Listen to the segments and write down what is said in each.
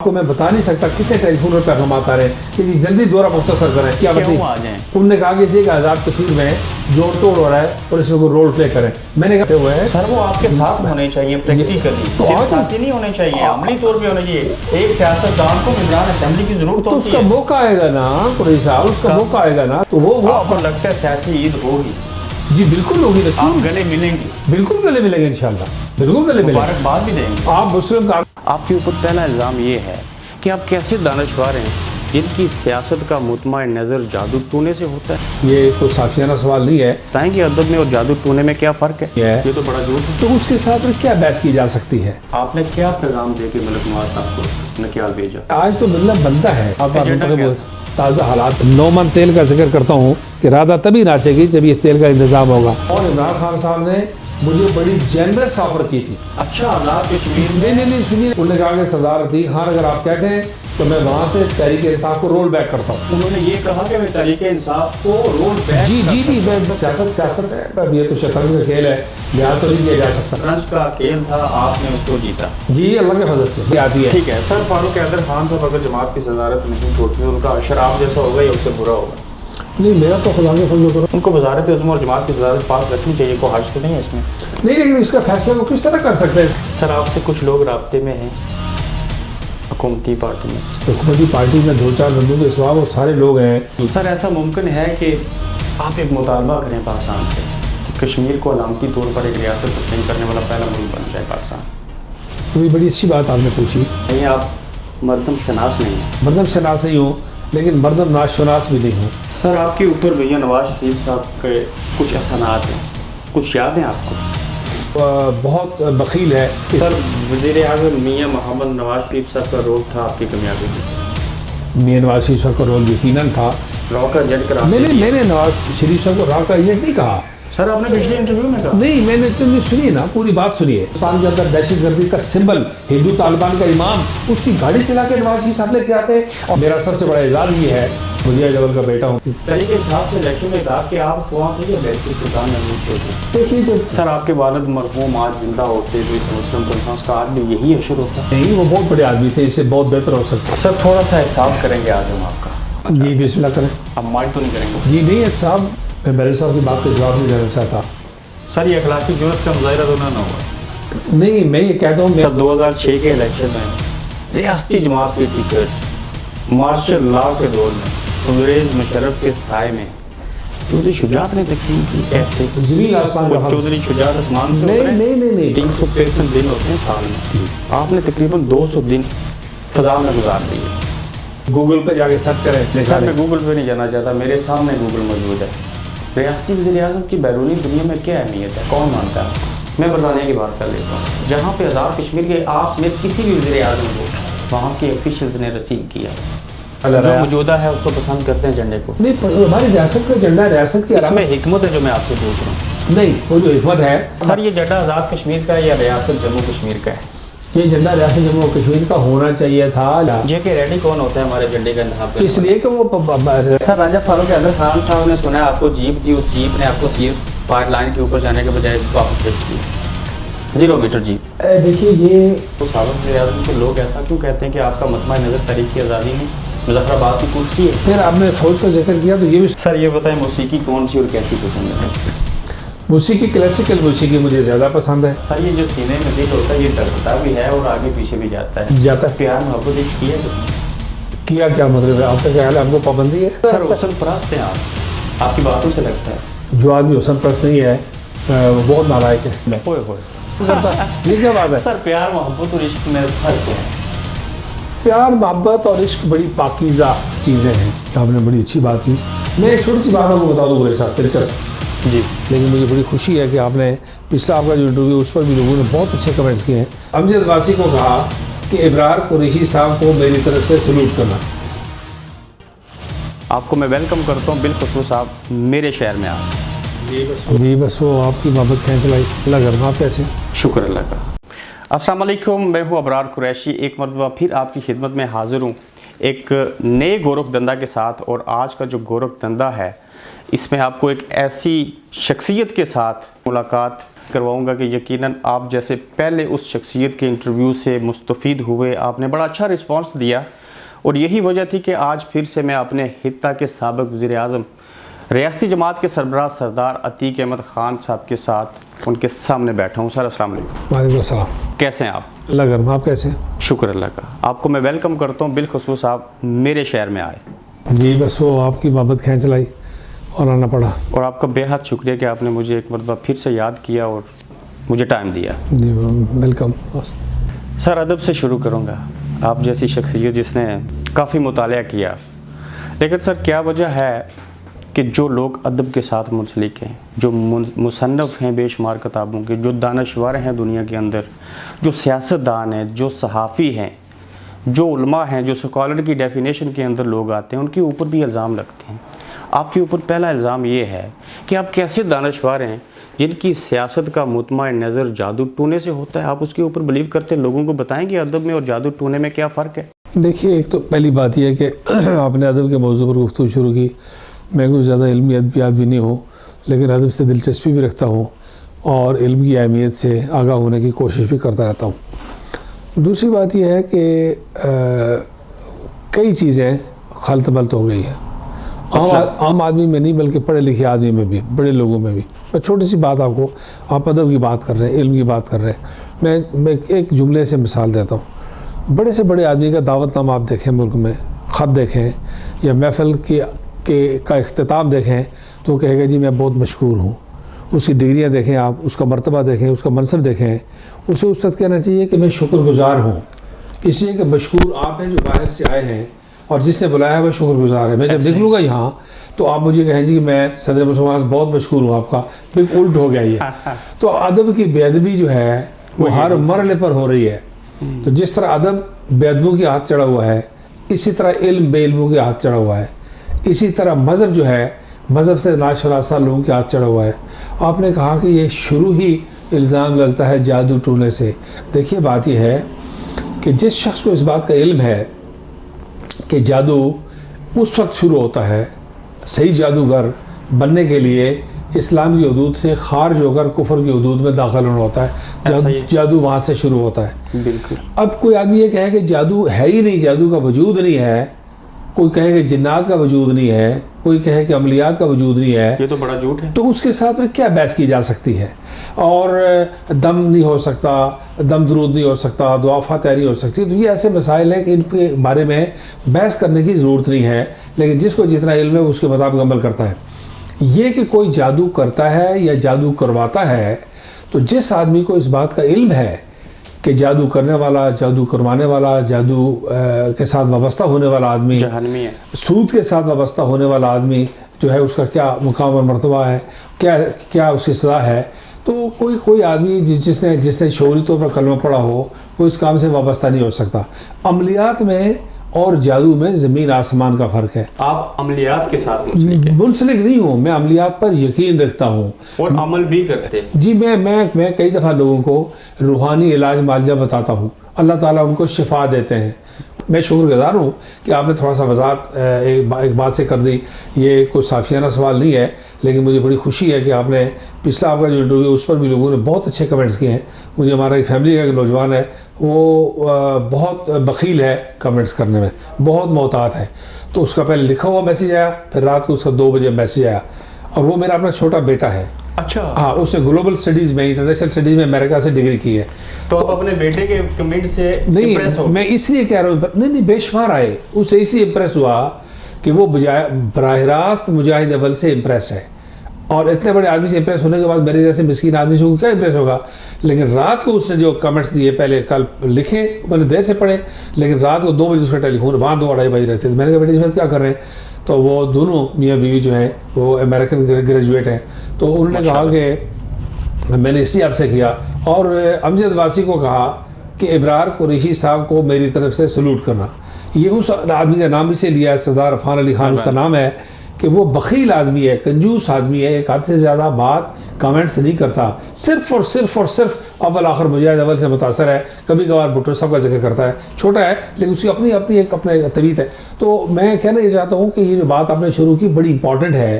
آپ کو میں بتا نہیں سکتا کتنے ٹیلی فون پر پیغامات آ رہے ہیں کہ جی جلدی دورہ مختصر کریں، کیا بتائیں انہوں نے کہا کہ اس ایک آزاد کشمیر میں جوڑ توڑ ہو رہا ہے اور اس میں کوئی رول پلے کریں. میں نے کہا ہوئے ہیں سر وہ آپ کے ساتھ ہونے چاہیے پریکٹیکلی، صرف ساتھی نہیں ہونے چاہیے، عملی طور پہ ہونے چاہیے. ایک سیاستدان کو ممبران اسمبلی کی ضرورت ہوتی ہے، تو اس کا موقع آئے گا نا قریشی صاحب، اس کا موقع آئے گا نا تو وہ آپ کو لگتا ہے سیاسی عید ہوگی؟ جی بالکل ہوگی. آپ گلے ملیں گے؟ بالکل گلے ملیں گے انشاءاللہ، بالکل گلے ملیں گے. مبارکباد بھی دیں گے. آپ مسلم کا آپ کے اوپر پہلا الزام یہ ہے کہ آپ کیسے دانشور ہیں جن کی سیاست کا مطمع نظر جادو ٹونے سے ہوتا ہے. یہ کوئی صافیانہ سوال نہیں ہے. بتائیں کہ ادب میں اور جادو ٹونے میں کیا فرق ہے؟ یہ تو بڑا جھوٹ ہے. تو اس کے ساتھ کیا بحث کی جا سکتی ہے؟ آپ نے کیا پیغام دے کے ملک نواز صاحب کو نکیال بھیجا؟ آج تو ملت بنتا ہے. ایجنڈا کیا؟ تازہ حالات. 9 من تیل کا ذکر کرتا ہوں کہ رادہ تبھی ناچے گی جب اس تیل کا انتظام ہوگا. اور عمران خان صاحب نے مجھے بڑی جنرس آفر کی تھی. اچھا آزاد کشمیر نہیں سنیے، انہوں نے کہا کہ سردار عتیق خان اگر آپ کہتے ہیں تو میں وہاں سے تحریک انصاف کو رول بیک کرتا ہوں. انہوں نے یہ کہا کہ میں تحریک انصاف کو رول بیک جی میں سیاست ہے. اب یہ تو شطرنج کا کھیل ہے، لحاظ تو نہیں کیا جا سکتا. شطرنج کا کھیل تھا، آپ نے اس کو جیتا. جی اللہ کے فضل سے یہ آتی ہے. ٹھیک ہے سر. فاروق حیدر خان صاحب اگر جماعت کی صدارت نہیں چھوڑتی ان کا اشر آپ جیسا ہوگا یا اس سے برا ہوگا؟ نہیں میرا تو خدا کے فضل کرو. ان کو وزارت عظم اور جماعت کی صدارت پاس رکھنی چاہیے، کوئی حرج تو نہیں ہے اس میں؟ نہیں لیکن اس کا فیصلہ وہ کس طرح کر سکتے ہیں؟ سر آپ سے کچھ لوگ رابطے میں ہیں حکومتی پارٹی میں سے. حکومتی پارٹی میں 2-4 بندوں کے سوا وہ سارے لوگ ہیں. سر ایسا ممکن ہے کہ آپ ایک مطالبہ کریں پاکستان سے کہ کشمیر کو علامتی طور پر ایک ریاست تسلیم کرنے والا پہلا ملک بن جائے پاکستان؟ یہ بڑی اچھی بات آپ نے پوچھی. نہیں آپ مردم شناس نہیں ہیں. مردم شناس نہیں ہوں لیکن مردم ناز شناس بھی نہیں ہوں. سر آپ کے اوپر بھیا نواز شریف صاحب کے کچھ احسانات ہیں، کچھ یاد ہیں آپ کو؟ بہت بخیل ہے. سر وزیر اعظم میاں محمد نواز شریف صاحب کا رول تھا آپ کی کامیابی میں؟ میاں نواز شریف صاحب کا رول یقیناً تھا. را کا ایجنٹ کرا میں نے نواز شریف صاحب کو را کا ایجنٹ نہیں کہا. سر آپ نے پچھلے انٹرویو میں کہا. نہیں میں نے تم نے سنیے نا، پوری بات سنیے. پاکستان کے اندر دہشت گردی کا سمبل ہندو طالبان کا امام، اس کی گاڑی چلا کے نواز شریف صاحب لے کے آتے ہیں. اور میرا سب سے بڑا اعزاز یہ ہے مجھے جبل کا بیٹا ہوں. تحریک انصاف سے الیکشن میں کہا کہ آپ خواہاں تھے یا بیٹھے سلطان محمود چودھری؟ دیکھیے جو سر آپ کے والد مرحوم آج زندہ ہوتے تو اس مسلم کانفرنس کا آج بھی یہی اشر ہوتا ہے؟ نہیں، وہ بہت بڑے آدمی تھے، اس سے بہت بہتر ہو سکتا. سر تھوڑا سا احتساب کریں گے آج ہم آپ کا. جی بسم اللہ کریں. اب مائنڈ تو نہیں کریں گے؟ جی نہیں صاحب، میں بیرل صاحب کی بات کا جواب نہیں دینا چاہتا. سر یہ اخلاقی جرات کا مظاہرہ تو نہ ہوا؟ نہیں میں یہ کہتا ہوں، 2006 کے الیکشن میں ریاستی جماعت کی ٹکٹ مارشل لا کے دور میں انگریز مشرف کے سائے میں چودھری شجاعت نے تقسیم کی. ایسے زمین آسمان کا چودھری شجاعت آسمان سے نہیں 363 دن ہوتے ہیں سال میں، آپ نے تقریباً 200 دن فضا میں گزار دیے. گوگل پہ جا کے سرچ کریں. سر میں گوگل پہ نہیں جانا چاہتا، میرے سامنے گوگل موجود ہے. ریاستی وزیر اعظم کی بیرونی دنیا میں کیا اہمیت ہے، کون مانتا ہے؟ میں برطانیہ کی بات کر لیتا ہوں، جہاں پہ آزاد کشمیر کے آپ سمیت کسی بھی وزیر اعظم کو وہاں کے آفیشلز نے رسیو کیا. جو موجودہ ہے اس کو پسند کرتے ہیں جھنڈے کو. نہیں ہماری ریاست کا جھنڈا ہے، ریاست کی اس میں حکمت ہے جو میں آپ سے پوچھ رہا ہوں. نہیں وہ جو حکمت ہے سر، یہ جھنڈا آزاد کشمیر کا ہے یا ریاست جموں کشمیر کا ہے؟ یہ جھنڈا ریاست جموں و کشمیر کا ہونا چاہیے تھا. جے کے ریڈی کون ہوتا ہے ہمارے جھنڈے کا انتخاب؟ اس لیے کہ وہ سر راجہ فاروق حیدر خان صاحب نے سنا ہے آپ کو جیپ دی، اس جیپ نے آپ کو صرف اسپاٹ لائن کے اوپر جانے کے بجائے واپس بھیج دی 0 میٹر جیپ. دیکھیے یہ سابق وزیر اعظم کے لوگ ایسا کیوں کہتے ہیں کہ آپ کا مطمع نظر تحریک کی آزادی میں مظفر آباد کی کرسی ہے؟ پھر آپ نے فوج کا ذکر کیا تو یہ بھی. سر یہ بتائیں موسیقی کون سی اور کیسی پسند ہے؟ موسیقی کلاسیکل موسیقی مجھے زیادہ پسند ہے. سر یہ جو سینے میں دل ہوتا ہے یہ دھڑکتا بھی ہے اور آگے پیچھے بھی جاتا ہے. پیار محبت عشق کیا کیا مطلب ہے آپ کا خیال ہے ہم کو پابندی ہے؟ سر حسن پرست ہیں آپ کی باتوں سے لگتا ہے. جو آدمی حسن پرست نہیں ہے وہ بہت نالائق ہے. یہ کیا بات ہے؟ سر پیار محبت اور عشق میں فرق ہے. پیار محبت اور عشق بڑی پاکیزہ چیزیں ہیں. آپ نے بڑی اچھی بات کی. میں ایک چھوٹی سی بات آپ کو بتا دوں میرے ساتھ دلچسپ. جی لیکن مجھے بڑی خوشی ہے کہ آپ نے پچھلا آپ کا جو انٹرویو اس پر بھی لوگوں نے بہت اچھے کمنٹس کیے ہیں. امجد واسی کو کہا کہ ابرار قریشی صاحب کو میری طرف سے سلوٹ کرنا. آپ کو میں ویلکم کرتا ہوں بالخصوص آپ میرے شہر میں آئے. جی بس وہ آپ کی محبت کھینچ لائی. اللہ کرنا. آپ کیسے؟ شکر اللہ کا. السلام علیکم، میں ہوں ابرار قریشی. ایک مرتبہ پھر آپ کی خدمت میں حاضر ہوں ایک نئے گورکھ دندہ کے ساتھ. اور آج کا جو گورکھ دندہ ہے اس میں آپ کو ایک ایسی شخصیت کے ساتھ ملاقات کرواؤں گا کہ یقیناً آپ جیسے پہلے اس شخصیت کے انٹرویو سے مستفید ہوئے، آپ نے بڑا اچھا رسپانس دیا، اور یہی وجہ تھی کہ آج پھر سے میں اپنے خطہ کے سابق وزیر اعظم ریاستی جماعت کے سربراہ سردار عتیق احمد خان صاحب کے ساتھ ان کے سامنے بیٹھا ہوں۔ سر السلام علیکم۔ وعلیکم السلام۔ کیسے ہیں آپ؟ اللہ کرم، آپ کیسے ہیں؟ شکر اللہ کا۔ آپ کو میں ویلکم کرتا ہوں، بالخصوص آپ میرے شہر میں آئے۔ جی بس وہ آپ کی محبت کھینچ لائی اور آنا پڑا۔ اور آپ کا بے حد شکریہ کہ آپ نے مجھے ایک مرتبہ پھر سے یاد کیا اور مجھے ٹائم دیا۔ جی ویلکم۔ سر ادب سے شروع کروں گا، آپ جیسی شخصیت جس نے کافی مطالعہ کیا، لیکن سر کیا وجہ ہے کہ جو لوگ ادب کے ساتھ منسلک ہیں، جو مصنف ہیں بے شمار کتابوں کے، جو دانشور ہیں دنیا کے اندر، جو سیاستدان ہیں، جو صحافی ہیں، جو علماء ہیں، جو سکالر کی ڈیفینیشن کے اندر لوگ آتے ہیں، ان کے اوپر بھی الزام لگتے ہیں۔ آپ کے اوپر پہلا الزام یہ ہے کہ آپ کیسے دانشور ہیں جن کی سیاست کا مطمع نظر جادو ٹونے سے ہوتا ہے؟ آپ اس کے اوپر بلیو کرتے ہیں؟ لوگوں کو بتائیں گے ادب میں اور جادو ٹونے میں کیا فرق ہے؟ دیکھیے، ایک تو پہلی بات یہ ہے کہ آپ نے ادب کے موضوع پر گفتگو شروع کی۔ میں کوئی زیادہ علمی ادبیات بھی نہیں ہوں، لیکن ادب سے دلچسپی بھی رکھتا ہوں اور علم کی اہمیت سے آگاہ ہونے کی کوشش بھی کرتا رہتا ہوں۔ دوسری بات یہ ہے کہ کئی چیزیں خلط بلط ہو گئی ہیں عام آدمی میں نہیں، بلکہ پڑھے لکھے آدمی میں بھی، بڑے لوگوں میں بھی۔ میں چھوٹی سی بات آپ ادب کی بات کر رہے ہیں، علم کی بات کر رہے ہیں، میں ایک جملے سے مثال دیتا ہوں۔ بڑے سے بڑے آدمی کا دعوت نامہ آپ دیکھیں، ملک میں خط دیکھیں یا محفل کا اختتام دیکھیں تو وہ کہے گا جی میں بہت مشکور ہوں۔ اس کی ڈگریاں دیکھیں آپ، اس کا مرتبہ دیکھیں، اس کا منصب دیکھیں، اسے اس وقت کہنا چاہیے کہ میں شکر گزار ہوں، اس لیے کہ مشکور آپ ہیں جو باہر سے آئے ہیں اور جس نے بلایا وہ شکر گزار ہے۔ میں جب نکلوں گا یہاں تو آپ مجھے کہیں جی میں صدر مسلمان بہت مشکور ہوں آپ کا، بالکل الٹ ہو گیا یہ۔ تو ادب کی بے ادبی جو ہے وہ ہر مرحلے پر ہو رہی ہے۔ تو جس طرح ادب بے ادبوں کے ہاتھ چڑھا ہوا ہے، اسی طرح علم بے علموں کے ہاتھ چڑھا ہوا ہے، اسی طرح مذہب جو ہے مذہب سے ناشناسہ لوگوں کے ہاتھ چڑھا ہوا ہے۔ آپ نے کہا کہ یہ شروع ہی الزام لگتا ہے جادو ٹونے سے۔ دیکھیے بات یہ ہے کہ جس شخص کو اس بات کا علم ہے کہ جادو اس وقت شروع ہوتا ہے، صحیح جادوگر بننے کے لیے اسلام کی حدود سے خارج ہو کر کفر کی حدود میں داخل ہونا ہوتا ہے، جادو وہاں سے شروع ہوتا ہے۔ بالکل۔ اب کوئی آدمی یہ کہے کہ جادو ہے ہی نہیں، جادو کا وجود نہیں ہے، کوئی کہے کہ جنات کا وجود نہیں ہے، کوئی کہے کہ عملیات کا وجود نہیں ہے، یہ تو بڑا جھوٹ ہے۔ تو اس کے ساتھ کیا بحث کی جا سکتی ہے؟ اور دم نہیں ہو سکتا، دم درود نہیں ہو سکتا، دعا فاتحہ نہیں ہو سکتی۔ تو یہ ایسے مسائل ہیں کہ ان کے بارے میں بحث کرنے کی ضرورت نہیں ہے، لیکن جس کو جتنا علم ہے اس کے مطابق عمل کرتا ہے۔ یہ کہ کوئی جادو کرتا ہے یا جادو کرواتا ہے، تو جس آدمی کو اس بات کا علم ہے کہ جادو کرنے والا، جادو کروانے والا، جادو کے ساتھ وابستہ ہونے والا آدمی جہنمی ہے، سود کے ساتھ وابستہ ہونے والا آدمی جو ہے اس کا کیا مقام اور مرتبہ ہے، کیا اس کی سزا ہے، تو کوئی آدمی جس نے شعوری طور پر کلمہ پڑھا ہو وہ اس کام سے وابستہ نہیں ہو سکتا۔ عملیات میں اور جادو میں زمین آسمان کا فرق ہے۔ آپ عملیات کے ساتھ منسلک نہیں ہوں، میں عملیات پر یقین رکھتا ہوں اور عمل بھی کرتے ہیں۔ جی میں کئی دفعہ لوگوں کو روحانی علاج معالجہ بتاتا ہوں، اللہ تعالیٰ ان کو شفا دیتے ہیں۔ میں شکر گزار ہوں کہ آپ نے تھوڑا سا وضاحت ایک بات سے کر دی۔ یہ کوئی صافیانہ سوال نہیں ہے، لیکن مجھے بڑی خوشی ہے کہ آپ نے پچھلا آپ کا جو انٹرویو اس پر بھی لوگوں نے بہت اچھے کمنٹس کیے ہیں۔ مجھے ہمارا ایک فیملی کا ایک نوجوان ہے، وہ بہت بخیل ہے کمنٹس کرنے میں، بہت محتاط ہے۔ تو اس کا پہلے لکھا ہوا میسیج آیا، پھر رات کو اس کا 2 بجے میسیج آیا، اور وہ میرا اپنا چھوٹا بیٹا ہے۔ اچھا، ہاں، اس نے گلوبل اسٹڈیز میں، انٹرنیشنل اسٹڈیز میں امریکہ سے ڈگری کی ہے۔ تو آپ اپنے بیٹے کے کمنٹ سے نہیں، میں اس لیے کہہ رہا ہوں، نہیں بے شمار آئے، اسے اسی امپریس ہوا کہ وہ براہ راست مجاہد اول سے امپریس ہے، اور اتنے بڑے آدمی سے امپریس ہونے کے بعد میرے جیسے مسکین آدمی سے کیا امپریس ہوگا۔ لیکن رات کو اس نے جو کمنٹس دیے، پہلے کل لکھے، میں نے دیر سے پڑھے، لیکن رات کو 2 بجے اس کا ٹیلی فون، وہاں 2-2:30 بج رہے تھے۔ میں نے کہا بیٹے اس وقت کیا کر رہے ہیں؟ تو وہ دونوں میاں بیوی جو ہیں وہ امریکن گریجویٹ ہیں، تو انہوں نے کہا کہ میں نے اسی آپ سے کیا، اور امجد واسی کو کہا کہ ابرار قریشی صاحب کو میری طرف سے سلوٹ کرنا۔ یہ اس آدمی کا نام اسے لیا ہے، سردار عرفان علی خان اس کا نام ہے، کہ وہ بخیل آدمی ہے، کنجوس آدمی ہے، ایک حد سے زیادہ بات کامنٹ سے نہیں کرتا، صرف اور صرف اول آخر مجاہد اول سے متاثر ہے، کبھی کبھار بھٹو صاحب کا ذکر کرتا ہے، چھوٹا ہے لیکن اس کی اپنی ایک طبیعت ہے۔ تو میں کہنا یہ چاہتا ہوں کہ یہ جو بات آپ نے شروع کی بڑی امپورٹنٹ ہے،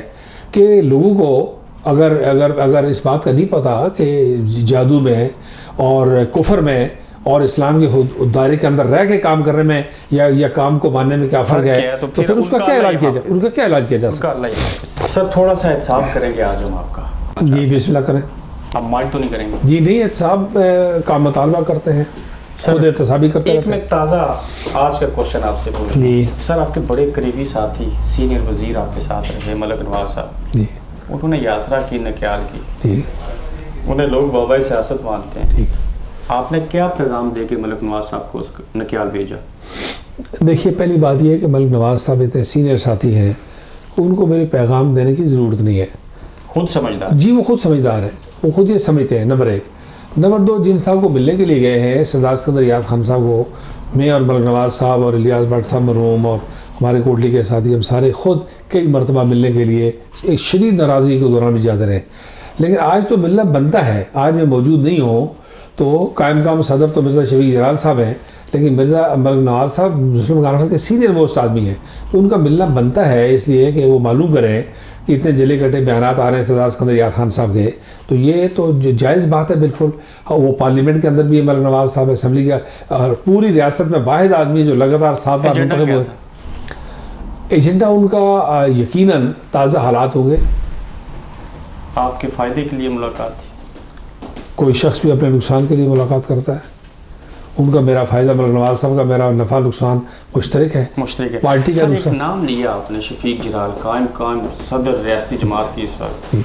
کہ لوگوں کو اگر اس بات کا نہیں پتا کہ جادو میں اور کفر میں اور اسلام کے دائرے کے اندر رہ کے کام کرنے میں یا کام کو ماننے میں کیا فرق ہے، تو پھر اس کا کیا علاج کیا جائے، اس کا کیا علاج کیا جا سکتا ہے؟ سر تھوڑا سا احتساب کریں گے آج ہم آپ کا. جی بسم اللہ کریں. آپ مائنڈ تو نہیں کریں گے؟ جی نہیں، احتساب کا مطالبہ کرتے ہیں، خود احتسابی کرتے ہیں. ایک میں تازہ آج کا کوشچن آپ سے پوچھ جی. سر آپ کے بڑے قریبی ساتھی سینئر وزیر آپ کے ساتھ رہے ملک نواز صاحب، جی انہوں نے یاترا کی، نکیال کی، جی انہیں لوگ بابا سیاست مانتے ہیں. ٹھیک. آپ نے کیا پیغام دے کے ملک نواز صاحب کو نکیال بھیجا؟ دیکھیے پہلی بات یہ ہے کہ ملک نواز صاحب اتنے سینئر ساتھی ہیں، ان کو میرے پیغام دینے کی ضرورت نہیں ہے. خود سمجھدار؟ جی وہ خود سمجھدار ہیں، وہ خود یہ سمجھتے ہیں. نمبر 1. نمبر 2، جن صاحب کو ملنے کے لیے گئے ہیں سردار اسکندر یاد خان صاحب کو، میں اور ملک نواز صاحب اور الیاس بٹ صاحب مرحوم اور ہمارے کوٹلی کے ساتھی، ہم سارے خود کئی مرتبہ ملنے کے لیے ایک شدید ناراضگی کے دوران بھی جاتے رہے. لیکن آج تو ملنا بنتا ہے. آج میں موجود نہیں ہوں تو قائم مقام صدر تو مرزا شفیق جلال صاحب ہیں، لیکن مرزا ملک نواز صاحب مسلم کانفرنس کے سینئر موسٹ آدمی ہیں، تو ان کا ملنا بنتا ہے. اس لیے کہ وہ معلوم کریں کہ اتنے جلے کٹے بیانات آ رہے ہیں سردار اسکندر یاد خان صاحب کے، تو یہ تو جائز بات ہے بالکل. وہ پارلیمنٹ کے اندر بھی ملک نواز صاحب اسمبلی کا اور پوری ریاست میں واحد آدمی جو لگاتار 7 بار منتخب ہوئے. ایجنڈا ان کا یقیناً تازہ حالات ہوں گے. آپ کے فائدے کے لیے ملاقات تھی؟ کوئی شخص بھی اپنے نقصان کے لیے ملاقات کرتا ہے. ان کا میرا فائدہ، ملک نواز صاحب کا میرا نفع نقصان مشترک ہے. پارٹی کا نقصان. نام لیا آپ نے شفیق جلال، قائم صدر ریاستی جماعت کی اس وقت،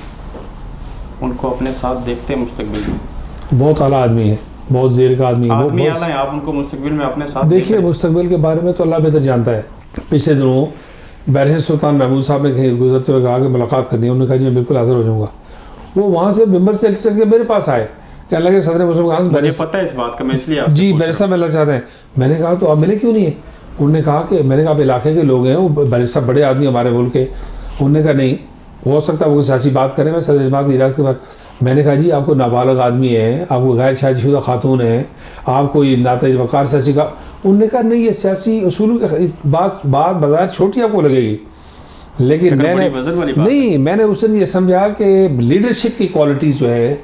ان کو اپنے ساتھ دیکھتے ہیں مستقبل میں؟ بہت اعلیٰ آدمی ہے، بہت زیر کا آدمی ہے. آپ ان کو مستقبل میں اپنے ساتھ دیکھیے؟ مستقبل کے بارے میں تو اللہ بہتر جانتا ہے. پچھلے دنوں بارشر سلطان محمود صاحب نے کہیں گزرتے ہوئے کہا کہ ملاقات کرنی ہے. انہوں نے کہا جی میں بالکل حاضر ہو جاؤں گا. وہ وہاں سے ممبر سے چل کے میرے پاس آئے کہ اللہ کے صدر مسلم کانفرنس، مجھے پتہ ہے اس بات کا، میں اس لیے آپ جی بیرسا ملنا چاہتے ہیں. میں نے کہا تو آپ ملے کیوں نہیں ہیں؟ انہوں نے کہا کہ میں نے کہا آپ علاقے کے لوگ ہیں، وہ بیرسا بڑے آدمی ہمارے ملک کے. انہوں نے کہا نہیں ہو سکتا وہ سیاسی بات کریں، میں صدر جماعت کی اجازت کے بعد. میں نے کہا جی آپ کو نابالغ آدمی ہیں، آپ کو غیر شادی شدہ خاتون ہیں، آپ کوئی ناتج وقار سیاسی کا. انہوں نے کہا نہیں یہ سیاسی اصولوں کی بات بظاہر چھوٹی آپ کو لگے گی، لیکن میں نے اس دن یہ سمجھا کہ لیڈرشپ کی کوالٹی جو ہے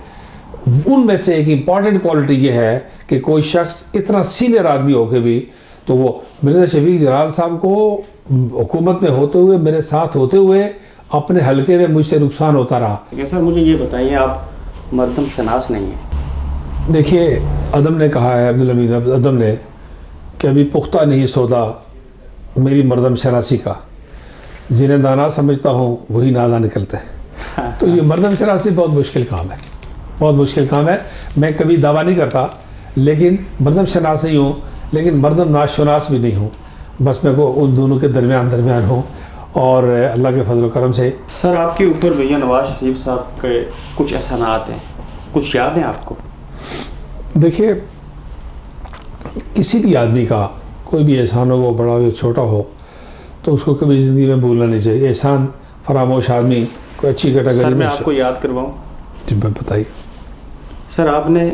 ان میں سے ایک امپورٹنٹ کوالٹی یہ ہے کہ کوئی شخص اتنا سینئر آدمی ہو کے بھی، تو وہ مرزا شفیق جلال صاحب کو حکومت میں ہوتے ہوئے میرے ساتھ ہوتے ہوئے اپنے حلقے میں مجھ سے نقصان ہوتا رہا. سر مجھے یہ بتائیے، آپ مردم شناس نہیں ہیں؟ دیکھیے ادم نے کہا ہے، عبدالحمید ادم نے، کہ ابھی پختہ نہیں سودا میری مردم شناسی کا، جنہیں دانا سمجھتا ہوں وہی ناداں نکلتے ہیں. تو یہ مردم شناسی بہت مشکل کام ہے، بہت مشکل کام ہے. میں کبھی دعویٰ نہیں کرتا لیکن مردم شناس نہیں ہوں، لیکن مردم ناشناس بھی نہیں ہوں. بس میں کو ان دونوں کے درمیان ہوں، اور اللہ کے فضل و کرم سے. سر آپ کے اوپر بھیا نواز شریف صاحب کے کچھ احسانات ہیں، کچھ یاد ہیں آپ کو؟ دیکھیے کسی بھی آدمی کا کوئی بھی احسان ہو، وہ بڑا ہو یا چھوٹا ہو، تو اس کو کبھی زندگی میں بھولنا نہیں چاہیے. احسان فراموش آدمی کوئی اچھی کیٹیگری میں. سر میں آپ کو یاد کرواؤں؟ جی بتائیے. سر آپ نے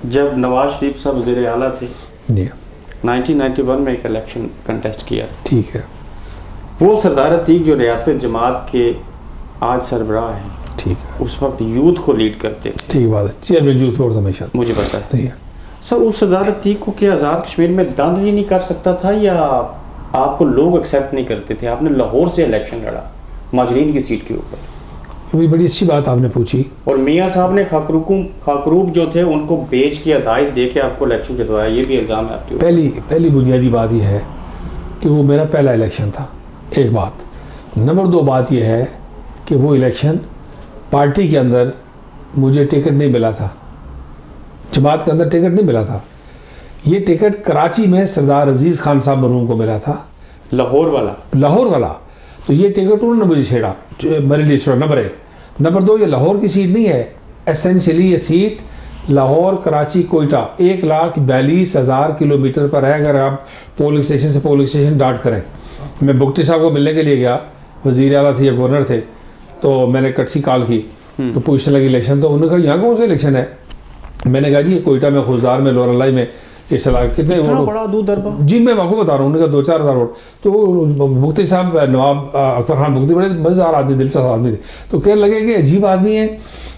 جب نواز شریف صاحب وزیر اعلیٰ تھے، جی 1991 میں ایک الیکشن کنٹیسٹ کیا. ٹھیک ہے. وہ سردار عتیق جو ریاست جماعت کے آج سربراہ ہیں، ٹھیک ہے، اس وقت یوتھ کو لیڈ کرتے تھے. ٹھیک بات ہے. چیئرمین یوتھ بورڈ ہمیشہ مجھے پتا ہے. ٹھیک ہے. سر اس سردار عتیق کو کیا آزاد کشمیر میں داند ہی نہیں کر سکتا تھا، یا آپ کو لوگ ایکسیپٹ نہیں کرتے تھے؟ آپ نے لاہور سے الیکشن لڑا ماجرین کی سیٹ کے اوپر. یہ بڑی اچھی بات آپ نے پوچھی. اور میاں صاحب نے خاکروب جو تھے ان کو بیچ کے ہدایت دے کے آپ کو الیکشن جتوایا، یہ بھی الزام ہے آپ کے اوپر. پہلی بنیادی بات یہ ہے کہ وہ میرا پہلا الیکشن تھا، ایک بات. نمبر 2 بات یہ ہے کہ وہ الیکشن پارٹی کے اندر مجھے ٹکٹ نہیں ملا تھا، جماعت کے اندر ٹکٹ نہیں ملا تھا. یہ ٹکٹ کراچی میں سردار عزیز خان صاحب مرحوم کو ملا تھا، لاہور والا. تو یہ ٹکٹ انہوں نے مجھے چھیڑا، میرے لیے چھوڑا. نمبر 1. نمبر 2 یہ لاہور کی سیٹ نہیں ہے. اسینشلی یہ سیٹ لاہور کراچی کوئٹہ 1,42,000 کلومیٹر پر ہے. اگر آپ پولنگ اسٹیشن سے پولنگ اسٹیشن ڈاٹ کریں. میں بگٹی صاحب کو ملنے کے لیے گیا، وزیر اعلیٰ تھے یا گورنر تھے، تو میں نے کٹسی کال کی تو پوچھنے لگی الیکشن. تو انہوں نے کہا یہاں کون سا الیکشن ہے؟ میں نے کہا جی کوئٹہ میں، خوزدار میں، لور الائی میں. اس علاقے کتنے ووٹ بڑا دودھ دربا. جی میں آپ کو بتا رہا ہوں، ان کا 2-4 ہزار ووٹ. تو مفتی صاحب نواب اکبر خان مفتی بڑے مزیدار آدمی، دلچسپ آدمی تھے. تو کہنے لگے کہ عجیب آدمی ہے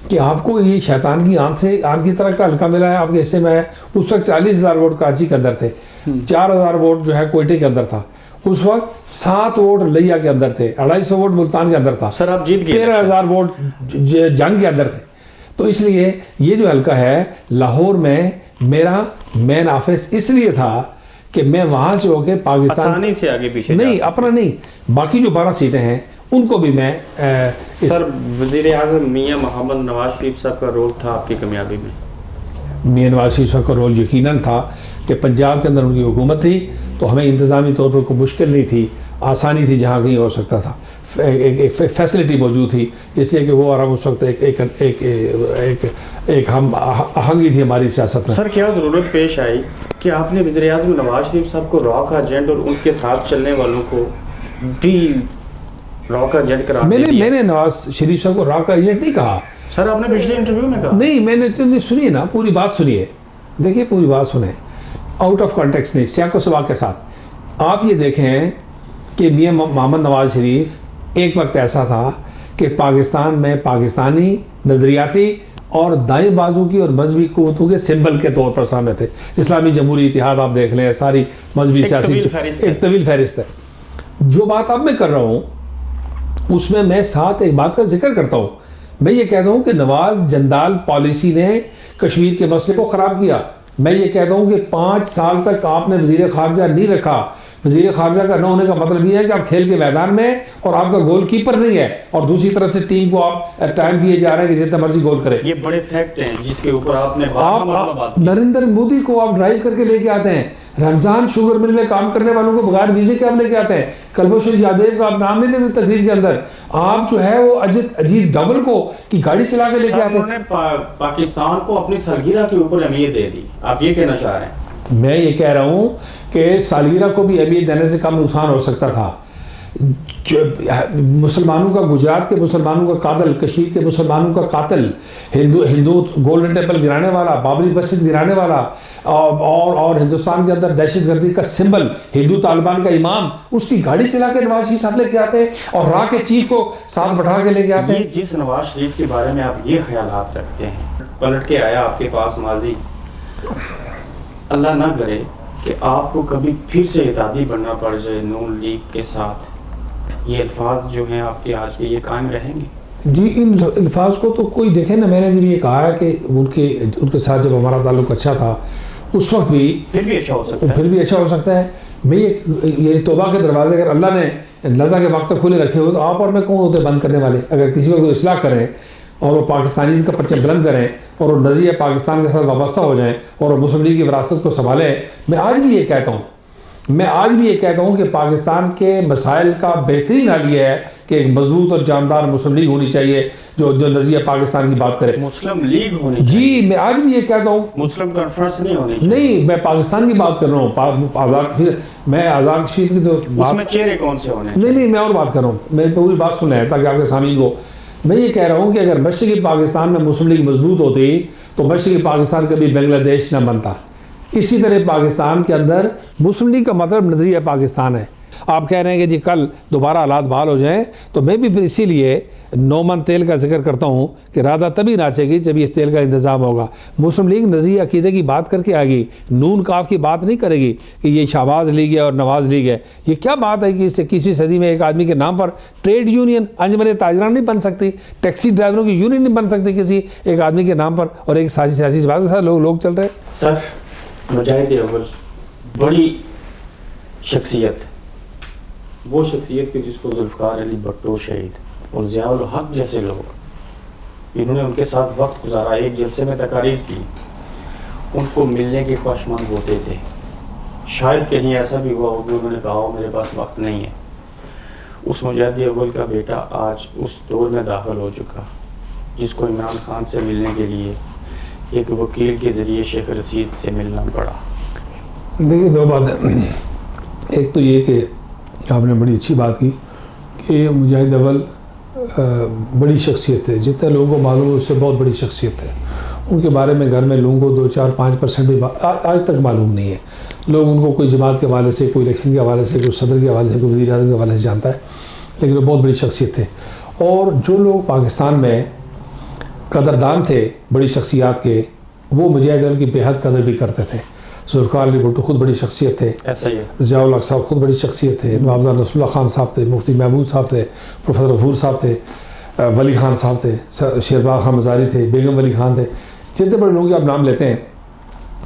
کہ آپ کو یہ شیطان کی آنکھ کی طرح کا حلقہ ملا ہے، آپ کے حصے میں ہے. اس وقت 40,000 ووٹ کراچی کے اندر تھے، 4,000 ووٹ جو ہے کوئٹے کے اندر تھا. اس وقت 7 ووٹ لیا کے اندر تھے، 250 ووٹ ملتان کے اندر تھا. سر آپ جیت گئے. 13,000 ووٹ جنگ کے اندر تھے. تو اس لیے یہ جو حلقہ ہے لاہور میں میرا مین آفس اس لیے تھا کہ میں وہاں سے ہو کے پاکستان آسانی سے آگے پیچھے نہیں اپنا نہیں، باقی جو 12 سیٹیں ہیں ان کو بھی میں سر وزیر اعظم میاں محمد نواز شریف صاحب کا رول تھا آپ کی کامیابی میں؟ میاں نواز شریف صاحب کا رول یقیناً تھا کہ پنجاب کے اندر ان کی حکومت تھی تو ہمیں انتظامی طور پر کوئی مشکل نہیں تھی، آسانی تھی جہاں کہیں ہو سکتا تھا. ایک فیسلٹی موجود تھی، اس لیے کہ وہ اور ہم اس وقت ایک ہم آہنگی تھی ہماری سیاست میں. سر کیا ضرورت پیش آئی کہ آپ نے وزیر اعظم نواز شریف صاحب کو راک ایجنٹ اور ان کے ساتھ چلنے والوں کو بھی راک ایجنٹ قرار دیا؟ میں نے نواز شریف صاحب کو راک ایجنٹ نہیں کہا. سر آپ نے پچھلے انٹرویو میں کہا. نہیں، میں نے سنیے نا، پوری بات سنیے، دیکھیے پوری بات سنیں، آؤٹ آف کانٹیکسٹ نہیں، سیاق و سباق کے ساتھ. آپ یہ دیکھیں کہ میاں محمد نواز شریف ایک وقت ایسا تھا کہ پاکستان میں پاکستانی نظریاتی اور دائیں بازو کی اور مذہبی قوتوں کے سمبل کے طور پر سامنے تھے. اسلامی جمہوری اتحاد آپ دیکھ لیں، ساری مذہبی سیاسی ایک طویل فہرست ہے. جو بات اب میں کر رہا ہوں اس میں ساتھ ایک بات کا ذکر کرتا ہوں. میں یہ کہتا ہوں کہ نواز جندال پالیسی نے کشمیر کے مسئلے کو خراب کیا. میں یہ کہتا ہوں کہ 5 سال تک آپ نے وزیر خارجہ نہیں رکھا. وزیر خارجہ کا نہ ہونے کا مطلب یہ ہے کہ آپ کھیل کے میدان میں اور آپ کا گول کیپر نہیں ہے، اور دوسری طرف سے ٹیم کو آپ ٹائم دیے جا رہے ہیں کہ جتنا مرضی گول کرے. یہ بڑے فیکٹ ہیں جس کے اوپر آپ نے نریندر مودی کو آپ ڈرائیو کر کے لے کے آتے ہیں، رمضان شوگر مل میں کام کرنے والوں کو بغیر ویزے کے آپ لے کے آتے ہیں، کلبھوشن یادیو کا آپ نام نہیں لیتے تقریر کے اندر. آپ جو ہے وہ اجیت ڈبل کو کی گاڑی چلا کے لے کے آتے ہیں. پاکستان کو اپنی سالگرہ کے اوپر اہمیت دے دی، آپ یہ کہنا چاہ رہے ہیں؟ میں یہ کہہ رہا ہوں کہ سالگرہ کو بھی اہمیت دینے سے کم نقصان ہو سکتا تھا. مسلمانوں کا، گجرات کے مسلمانوں کا قاتل، کشمیر کے مسلمانوں کا قاتل، ہندو گولڈن ٹیمپل گرانے والا، بابری مسجد گرانے والا، اور ہندوستان کے اندر دہشت گردی کا سمبل ہندو طالبان کا امام، اس کی گاڑی چلا کے نواز شریف صاحب لے کے آتے ہیں اور راہ کے چیف کو ساتھ بٹھا کے لے کے آتے ہیں. جس نواز شریف کے بارے میں آپ یہ خیالات رکھتے ہیں، پلٹ کے آیا آپ کے پاس ماضی، اللہ نہ کرے کہ آپ کو کبھی پھر سے اتحادی بننا پڑ جائے نون لیگ کے ساتھ، یہ الفاظ جو ہیں آپ کے آج کے یہ قائم رہیں گے؟ جی ان الفاظ کو تو کوئی دیکھے نا، میں نے جب یہ کہا ہے کہ ان کے ساتھ جب ہمارا تعلق اچھا تھا اس وقت بھی پھر بھی اچھا ہو سکتا ہے. میں یہ توبہ کے دروازے اگر اللہ نے نزا کے وقت تک کھلے رکھے ہو تو آپ اور میں کون ہوتے بند کرنے والے؟ اگر کسی کو اصلاح کریں اور وہ پاکستانی کا پرچم بلند کریں اور وہ نظریہ پاکستان کے ساتھ وابستہ ہو جائیں اور وہ مسلم لیگ کی وراثت کو سنبھالیں. میں آج بھی یہ کہتا ہوں کہ پاکستان کے مسائل کا بہترین حل یہ ہے کہ ایک مضبوط اور جاندار مسلم لیگ ہونی چاہیے جو نظریہ پاکستان کی بات کرے. مسلم لیگ ہونی چاہیے. جی میں آج بھی یہ کہتا ہوں. مسلم کانفرنس نہیں ہونی چاہیے. نہیں، میں پاکستان کی بات کر رہا ہوں. آزاد کشمیر کی تو اس میں چہرے کون سے ہونے؟ نہیں، میں اور بات کر رہا ہوں. میں پوری بات سن رہے ہیں تاکہ آپ کے سامعین کو. میں یہ کہہ رہا ہوں کہ اگر مشرقی پاکستان میں مسلم لیگ مضبوط ہوتی تو مشرقی پاکستان کبھی بنگلہ دیش نہ بنتا. اسی طرح پاکستان کے اندر مسلم لیگ کا مطلب نظریہ پاکستان ہے. آپ کہہ رہے ہیں کہ جی کل دوبارہ حالات بحال ہو جائیں، تو میں بھی پھر اسی لیے 9 من تیل کا ذکر کرتا ہوں کہ رادہ تبھی ناچے گی جب اس تیل کا انتظام ہوگا. مسلم لیگ نظریہ عقیدے کی بات کر کے آئے گی، نون کاف کی بات نہیں کرے گی کہ یہ شہباز لیگ ہے اور نواز لیگ ہے. یہ کیا بات ہے کہ اس 21ویں صدی میں ایک آدمی کے نام پر ٹریڈ یونین انجمن تاجران نہیں بن سکتی، ٹیکسی ڈرائیوروں کی یونین نہیں بن سکتی کسی ایک آدمی کے نام پر، اور ایک سیاسی بات کے ساتھ لوگ چل رہے ہیں. سر مجاہد اول بڑی شخصیت، وہ شخصیت کہ جس کو ذوالفقار علی بھٹو شہید اور ضیاء الحق جیسے لوگ، انہوں نے ان کے ساتھ وقت گزارا، ایک جلسے میں تقاریر کی، ان کو ملنے کے خواہشمند ہوتے تھے. شاید کہیں ایسا بھی ہوا ہو کہ انہوں نے کہا ہو میرے پاس وقت نہیں ہے. اس مجاہد اول کا بیٹا آج اس دور میں داخل ہو چکا جس کو عمران خان سے ملنے کے لیے ایک وکیل کے ذریعے شیخ رشید سے ملنا پڑا. دیکھیے 2 باتیں. ایک تو یہ کہ آپ نے بڑی اچھی بات کی کہ مجاہد اول بڑی شخصیت ہے، جتنے لوگوں کو معلوم ہے اس سے بہت بڑی شخصیت ہے، ان کے بارے میں گھر میں لوگوں کو 2-4-5% بھی آج تک معلوم نہیں ہے. لوگ ان کو کوئی جماعت کے حوالے سے, کوئی الیکشن کے حوالے سے, کوئی صدر کے حوالے سے, کوئی وزیر اعظم کے حوالے سے جانتا ہے, لیکن وہ بہت بڑی شخصیت تھے. اور جو لوگ پاکستان میں قدردان تھے بڑی شخصیات کے, وہ مجاہد دل کی بے حد قدر بھی کرتے تھے. ذوالفقار علی بھٹو خود بڑی شخصیت تھے, ضیاء الحق صاحب خود بڑی شخصیت تھے, نوابزاد رسول اللہ خان صاحب تھے, مفتی محمود صاحب تھے, پروفیسر غفور صاحب تھے, ولی خان صاحب تھے, شیرباغ خان مزاری تھے, بیگم ولی خان تھے. جتنے بڑے لوگوں کے آپ نام لیتے ہیں,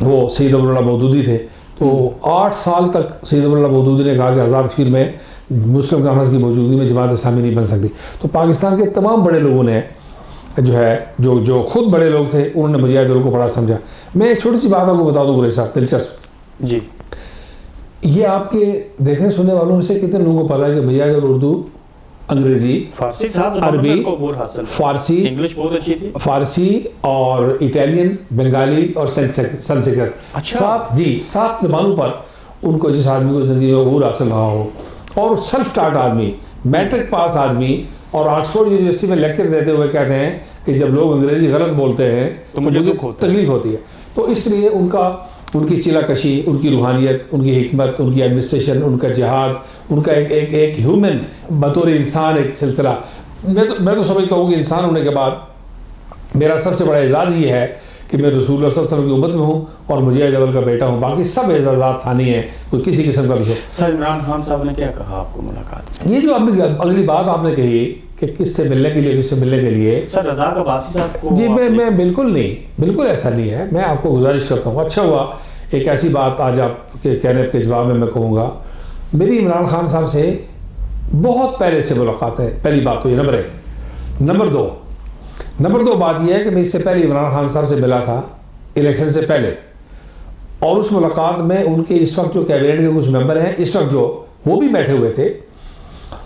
وہ سید ابواللہ مودودی تھے. تو 8 سال تک سید ابواللہ مودودی نے کہا کہ آزاد کشمیر میں مسلم کانفرنس کی موجودگی میں جماعت اسلامی نہیں بن سکتی. تو پاکستان کے تمام بڑے لوگوں نے جو ہے جو خود بڑے لوگ تھے, انہوں نے مجاہد دل کو بڑا سمجھا. میں ایک چھوٹی سی بات آپ کو بتا دوں گریز صاحب, دلچسپ. جی, یہ آپ کے دیکھنے سننے والوں میں سے کتنے لوگوں کو پتا ہے کہ مجاہد دل اردو, انگریزی, فارسی, عربی, فارسی, انگلش بہت اچھی تھی, فارسی اور اٹیلین, بنگالی اور سنسکرت, 7 زبانوں پر ان کو جس آدمی کو زندگی میں عبور حاصل رہا ہو, اور سیلف اسٹارٹ آدمی, میٹرک پاس آدمی, اور آکسفورڈ یونیورسٹی میں لیکچر دیتے ہوئے کہتے ہیں کہ جب لوگ انگریزی غلط بولتے ہیں تو مجھے تکلیف ہوتی ہے. تو اس لیے ان کی چلا کشی, ان کی روحانیت, ان کی حکمت, ان کی ایڈمنسٹریشن, ان کا جہاد, ان کا ایک ہیومن بطور انسان ایک سلسلہ. میں تو سمجھتا ہوں کہ انسان ہونے کے بعد میرا سب سے بڑا اعزاز یہ ہے کہ میں رسول اللہ صلی اللہ علیہ وسلم کی امت میں ہوں اور مجاہد اول کا بیٹا ہوں. باقی سب اعزازات ثانی ہیں, کوئی کسی قسم کا بھی ہو. سر عمران خان صاحب نے کیا کہا آپ کو ملاقات؟ یہ جو آپ نے اگلی بات آپ نے کہی کہ کس سے ملنے کے لیے سر رضا عباسی صاحب کو, جی میں بالکل ایسا نہیں ہے. میں آپ کو گزارش کرتا ہوں, اچھا ہوا ایک ایسی بات آج آپ کے کہنے کے جواب میں کہوں گا. میری عمران خان صاحب سے بہت پہلے سے ملاقات ہے. پہلی بات تو یہ نمبر 1. نمبر دو بات یہ ہے کہ میں اس سے پہلے عمران خان صاحب سے ملا تھا الیکشن سے پہلے, اور اس ملاقات میں ان کے اس وقت جو کیبنٹ کے کچھ ممبر ہیں اس وقت جو وہ بھی بیٹھے ہوئے تھے,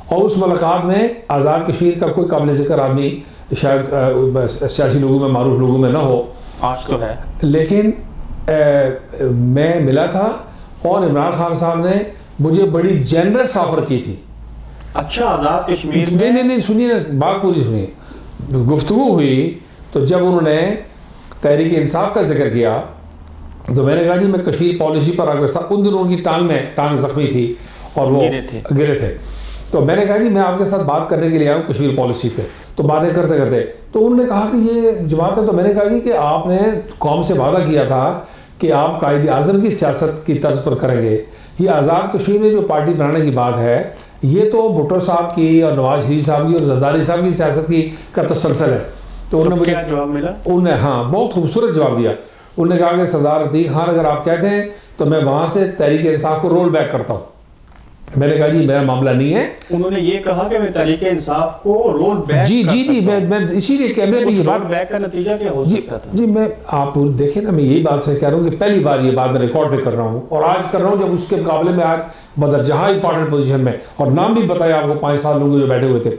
اور اس ملاقات میں آزاد کشمیر کا کوئی قابل ذکر آدمی شاید سیاسی لوگوں میں, معروف لوگوں میں نہ ہو, آج تو ہے, لیکن میں ملا تھا اور عمران خان صاحب نے مجھے بڑی جنرس آفر کی تھی. اچھا, آزاد کشمیر میں نہیں سنیے نا, بات پوری سنیے. گفتگو ہوئی تو جب انہوں نے تحریک انصاف کا ذکر کیا تو میں نے کہا جی میں کشمیر پالیسی پر ان دنوں ان کی ٹانگ زخمی تھی اور وہ گرے تھے. تو میں نے کہا جی میں آپ کے ساتھ بات کرنے کے لیے آیا ہوں کشمیر پالیسی پہ. تو باتیں کرتے تو انہوں نے کہا کہ یہ جماعت ہے. تو میں نے کہا جی کہ آپ نے قوم سے وعدہ کیا تھا کہ آپ قائد اعظم کی سیاست کی طرز پر کریں گے. یہ آزاد کشمیر میں جو پارٹی بنانے کی بات ہے یہ تو بھٹو صاحب کی اور نواز شریف صاحب کی اور زرداری صاحب کی سیاست کی کا تسلسل ہے. تو انہوں نے مجھے جواب ملا, انہوں نے بہت خوبصورت جواب دیا. انہوں نے کہا کہ سردار عتیق خان اگر آپ کہتے ہیں تو میں وہاں سے تحریک انصاف کو رول بیک کرتا ہوں. میں نے کہا جی میرا معاملہ نہیں ہے. انہوں نے یہ کہا کہ میں تحریک انصاف کو رول بیک جی میں اسی لیے کیمرے میں یہ بات بیک کا نتیجہ کیا ہو سکتا تھا؟ جی میں آپ دیکھیں نا, میں یہی بات سے کہہ رہا ہوں کہ پہلی بار یہ بات میں ریکارڈ پہ کر رہا ہوں, اور آج کر رہا ہوں جب اس کے مقابلے میں آج بدرجہاں امپورٹنٹ پوزیشن میں, اور نام بھی بتایا آپ کو 5 سال لوگ جو بیٹھے ہوئے تھے.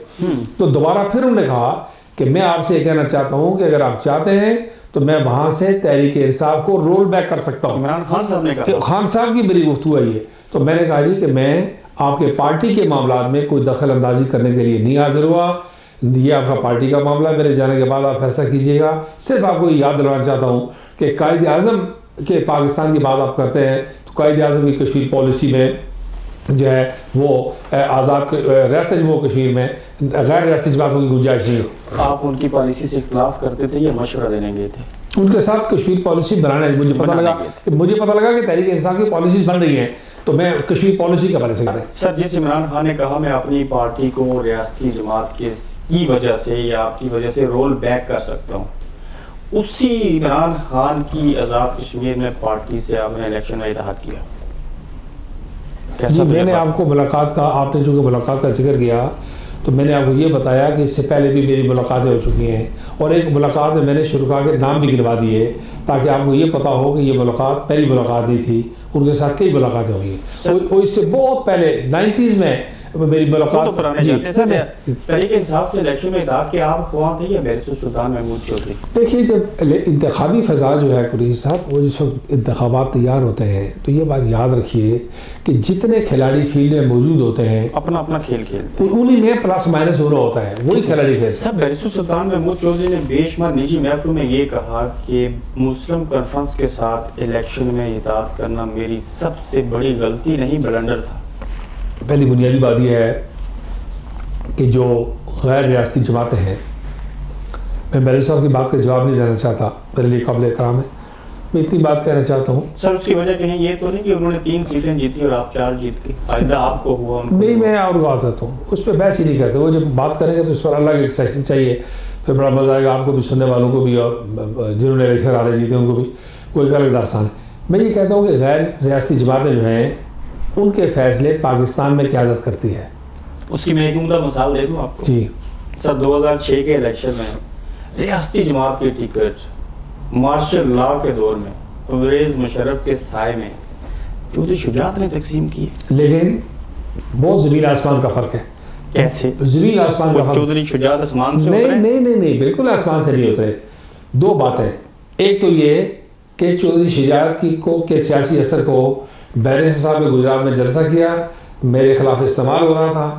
تو دوبارہ پھر انہوں نے کہا کہ میں آپ سے یہ کہنا چاہتا ہوں کہ اگر آپ چاہتے ہیں تو میں وہاں سے تحریک انصاف کو رول بیک کر سکتا ہوں. عمران خان صاحب نے کہا, خان صاحب کی میری گفتگو ہے یہ. تو میں نے کہا جی کہ میں آپ کے پارٹی کے معاملات میں کوئی دخل اندازی کرنے کے لیے نہیں حاضر ہوا, یہ آپ کا پارٹی کا معاملہ ہے, میرے جانے کے بعد آپ فیصلہ کیجیے گا. صرف آپ کو یاد دلانا چاہتا ہوں کہ قائد اعظم کے پاکستان کی بات آپ کرتے ہیں تو قائد اعظم کی کشمیر پالیسی میں جو ہے وہ آزاد ریاست جموں کشمیر میں غیر ریاستی جماعتوں کی گنجائش نہیں. آپ ان کی پالیسی سے اختلاف کرتے تھے یا مشورہ دینے گئے تھے؟ ان کے ساتھ کشمیر پالیسی بنانے مجھے پتہ لگا کہ تحریک انصاف کی پالیسیز بن رہی ہیں تو میں کشمیر پالیسی کا بارے سے کر رہا ہوں. سر جس عمران خان نے کہا میں اپنی پارٹی کو ریاستی جماعت کی وجہ سے یا آپ کی وجہ سے رول بیک کر سکتا ہوں, اسی عمران خان کی آزاد کشمیر میں پارٹی سے آپ نے الیکشن میں اتحاد کیا. جی میں نے آپ کو ملاقات کا, آپ نے چونکہ ملاقات کا ذکر کیا تو میں نے آپ کو یہ بتایا کہ اس سے پہلے بھی میری ملاقاتیں ہو چکی ہیں, اور ایک ملاقات میں نے شرکاء کے نام بھی گنوا دیے تاکہ آپ کو یہ پتا ہو کہ یہ ملاقات پہلی ملاقات نہیں تھی, ان کے ساتھ کئی ملاقاتیں ہوئی ہیں. وہ اس سے بہت پہلے 90s میں میری وہ تو ملاقات پرانے جانتے ہیں سر. تحریک انصاف سے الیکشن میں اتحاد کے آپ خواہاں تھے یا بیرسٹر سلطان محمود چودھری؟ دیکھیے جب انتخابی فضا جو ہے قریشی صاحب وہ جس وقت انتخابات تیار ہوتے ہیں تو یہ بات یاد رکھیے کہ جتنے کھلاڑی فیلڈ میں موجود ہوتے ہیں اپنا اپنا کھیل کھیلتے ہیں, انہی میں پلس مائنس ہونا ہوتا ہے, وہی کھلاڑی کھیلتے ہیں. سر بیرسٹر سلطان محمود چودھری نے بے شمار نجی محفلوں میں یہ کہا کہ مسلم کانفرنس کے ساتھ الیکشن میں اتحاد کرنا میری سب سے بڑی غلطی نہیں بلنڈر تھا. پہلی بنیادی بات یہ ہے کہ جو غیر ریاستی جماعتیں ہیں, میں بیرسٹر صاحب کی بات کا جواب نہیں دینا چاہتا, میرے لیے قابل احترام ہے, میں اتنی بات کہنا چاہتا ہوں. سر اس کی وجہ کہیں یہ تو نہیں کہ انہوں نے 3 سیٹیں جیتی اور آپ 4 جیت کے, فائدہ آپ کو ہوا ان کو؟ نہیں, میں اور بات کرتا ہوں, اس پہ بحث ہی نہیں کرتے. وہ جب بات کریں گے تو اس پر الگ ایک سیشن چاہیے, پھر بڑا مزہ آئے گا آپ کو بھی, سننے والوں کو بھی, اور جنہوں نے الیکشن آ رہے جیتے ان کو بھی. وہ ایک الگ داستان ہے. میں یہ کہتا ہوں کہ غیر ریاستی جماعتیں جو ہیں ان کے فیصلے پاکستان میں قیادت کرتی ہے. اس کی میں ایک عمدہ مثال دے دوں آپ کو. جی سر 2006 کے الیکشن میں ریاستی جماعت کی ٹکٹ مارشل لا کے دور میں پرویز مشرف کے سائے میں چودھری شجاعت نے تقسیم کی. لیکن بہت زمین آسمان کا فرق ہے. کیسے؟ زمین آسمان کا فرق. چودھری شجاعت آسمان سے نہیں نہیں نہیں نہیں, بالکل آسمان سے نہیں اترے. 2 باتیں, ایک تو یہ کہ چودھری شجاعت کی کو کے سیاسی اثر کو بیرسٹر صاحب نے گجرات میں جلسہ کیا, میرے خلاف استعمال ہو رہا تھا.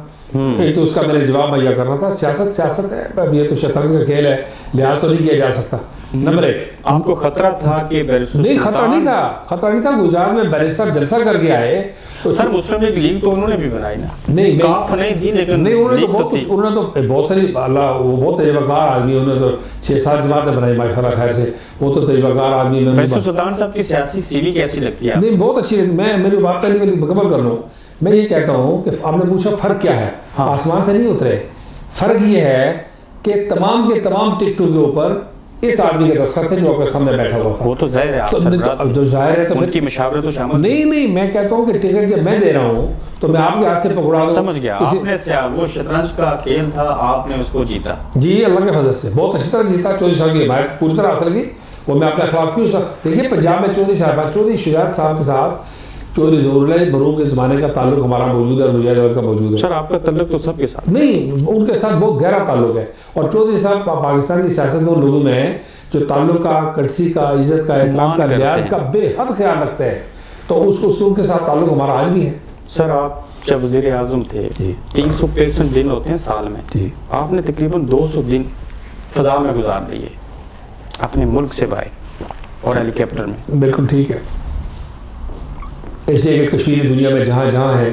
ایک تو اس کا میں نے جواب مہیا کرنا تھا. سیاست ہے, اب یہ تو شطرنج کا کھیل ہے, لحاظ تو نہیں کیا جا سکتا. نمبر 1, آپ کو خطرہ تھا کہ بیرسٹر نہیں, خطرہ نہیں تھا. گجرات میں بیرسٹر جلسہ کر کے آئے تو سر مسلم لیگ تو انہوں نے بھی بنائی نا. نہیں کاف نہیں تھی لیکن نہیں, انہوں نے تو بہت کچھ, انہوں نے تو بہت ساری, اللہ وہ بہت تجربہ کار آدمی, انہوں نے تو 6-7 جماعتیں بنائی ماشاءاللہ خیر سے, وہ تو تجربہ کار آدمی. بیرسٹر سلطان صاحب کی سیاسی سی وی کیسی لگتی ہے؟ نہیں, بہت اچھی رہتی. میں میری بات پہلی والی مکمل کر لوں. میں یہ کہتا ہوں کہ آپ نے پوچھا فرق کیا ہے, آسمان سے نہیں اترے. فرق یہ ہے کہ تمام کے تمام ٹکٹوں کے اوپر اس آدمی کے دستخط ہے جو آپ کے سامنے بیٹھا ہوا تھا. وہ تو ظاہر ہے, آپ جو ظاہر ہے تو ان کی مشاورت تو شامل نہیں, میں کہتا ہوں کہ ٹکٹ جب میں دے رہا ہوں تو میں آپ کے ہاتھ سے پکڑا دوں. سمجھ گیا, آپ نے وہ شطرنج کا کھیل تھا, آپ نے اس کو جیتا. جی اللہ کے فضل سے بہت اچھی طرح جیتا. چودھری صاحب کی حمایت پوری طرح حاصل کی. وہ میں اپنے خلاف کیوں دیکھیے, پنجاب میں چودھری شجاعت صاحب کے ساتھ چودھری ظہور اللہ بروم کے زمانے کا تعلق ہمارا موجود ہے اور مجاہد اول کا موجود ہے. سر آپ کا تعلق تو سب کے ساتھ نہیں, ان کے ساتھ بہت گہرا تعلق ہے. اور چودھری صاحب پاکستان کی سیاست میں ان لوگوں میں ہیں جو تعلق کا, کٹسی کا, عزت کا, احترام کا, لحاظ کا بے حد خیال رکھتے ہیں. تو اس کو ان کے ساتھ تعلق ہمارا آج بھی ہے. سر آپ جب وزیر اعظم تھے 365 دن ہوتے ہیں سال میں, آپ نے تقریباً 200 دن فضا میں گزار دیے اپنے ملک سے باہر اور ہیلی کاپٹر میں. بالکل ٹھیک ہے. اس لیے کہ کشمیری دنیا میں جہاں جہاں ہے,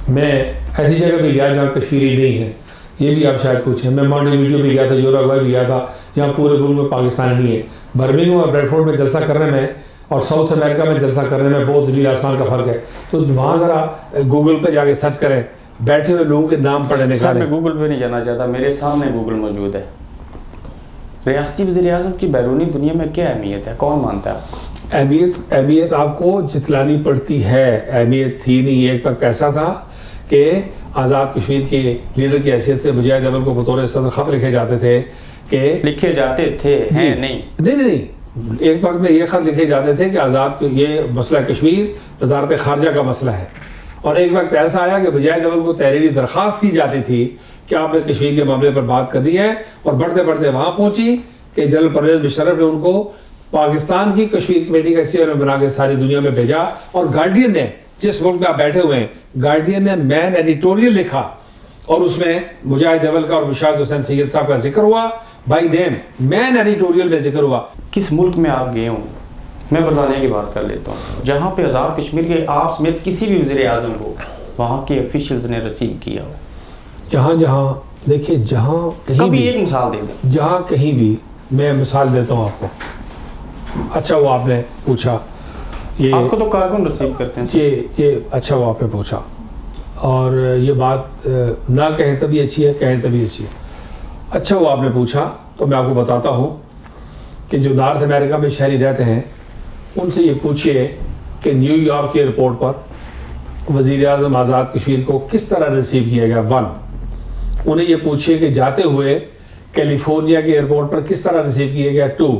میں ایسی جگہ بھی گیا جہاں کشمیری نہیں ہے, یہ بھی آپ شاید پوچھیں. میں مانٹی ویڈیو بھی گیا تھا, یوراگوئے بھی گیا تھا, جہاں پورے ملک میں پاکستانی نہیں ہے. برمنگھم اور بریڈ فورڈ میں جلسہ کرنے میں اور ساؤتھ امریکہ میں جلسہ کرنے میں بہت زمین آسمان کا فرق ہے. تو وہاں ذرا گوگل پہ جا کے سرچ کریں, بیٹھے ہوئے لوگوں کے نام پڑھنے نکالیں. سر میں گوگل پہ نہیں جانا چاہتا, میرے سامنے گوگل موجود ہے. ریاستی وزیر اعظم کی بیرونی دنیا میں کیا اہمیت ہے, کون مانتا ہے؟ اہمیت آپ کو جتلانی پڑتی ہے. اہمیت تھی نہیں. ایک وقت ایسا تھا کہ آزاد کشمیر کے لیڈر کی حیثیت سے مجاہد اول کو بطور صدر خط لکھے جاتے تھے کہ لکھے جاتے تھے نہیں, ایک وقت میں یہ خط لکھے جاتے تھے کہ آزاد کو یہ مسئلہ کشمیر وزارت خارجہ کا مسئلہ ہے. اور ایک وقت ایسا آیا کہ مجاہد اول کو تحریری درخواست کی جاتی تھی کہ آپ نے کشمیر کے معاملے پر بات کرنی ہے, اور بڑھتے بڑھتے وہاں پہنچی کہ جنرل پرویز مشرف نے ان کو پاکستان کی کشمیر کمیٹی کا چیئرمین بنا کے ساری دنیا میں بھیجا. اور گارڈین نے, جس ملک میں آپ بیٹھے ہوئے ہیں, گارڈین نے مین ایڈیٹوریل لکھا اور اس میں مجاہد اول کا اور مشاہد حسین سید صاحب کا ذکر ہوا بائی نیم. مین ایڈیٹوریل میں ذکر ہوا. کس ملک میں آپ گئے ہوں, میں برطانیہ کی بات کر لیتا ہوں, جہاں پہ آزاد کشمیر کے آپ سمیت کسی بھی وزیر اعظم کو وہاں کے افیشلز نے رسیو کیا ہو. جہاں دیکھیے, جہاں کہیں بھی, ایک مثال دے دیں. جہاں کہیں بھی, میں مثال دیتا ہوں آپ کو. اچھا وہ آپ نے پوچھا, یہ آپ کو تو کارکن رسیو کرتے ہیں. یہ اچھا وہ آپ نے پوچھا, اور یہ بات نہ کہیں تبھی اچھی ہے, کہیں تبھی اچھی ہے. اچھا وہ آپ نے پوچھا تو میں آپ کو بتاتا ہوں کہ جو نارتھ امریکہ میں شہری رہتے ہیں ان سے یہ پوچھئے کہ نیو یارک کے ایئرپورٹ پر وزیر اعظم آزاد کشمیر کو کس طرح ریسیو کیا گیا. 1, انہیں یہ پوچھئے کہ جاتے ہوئے کیلیفورنیا کے ایئرپورٹ پر کس طرح ریسیو کیا گیا. 2,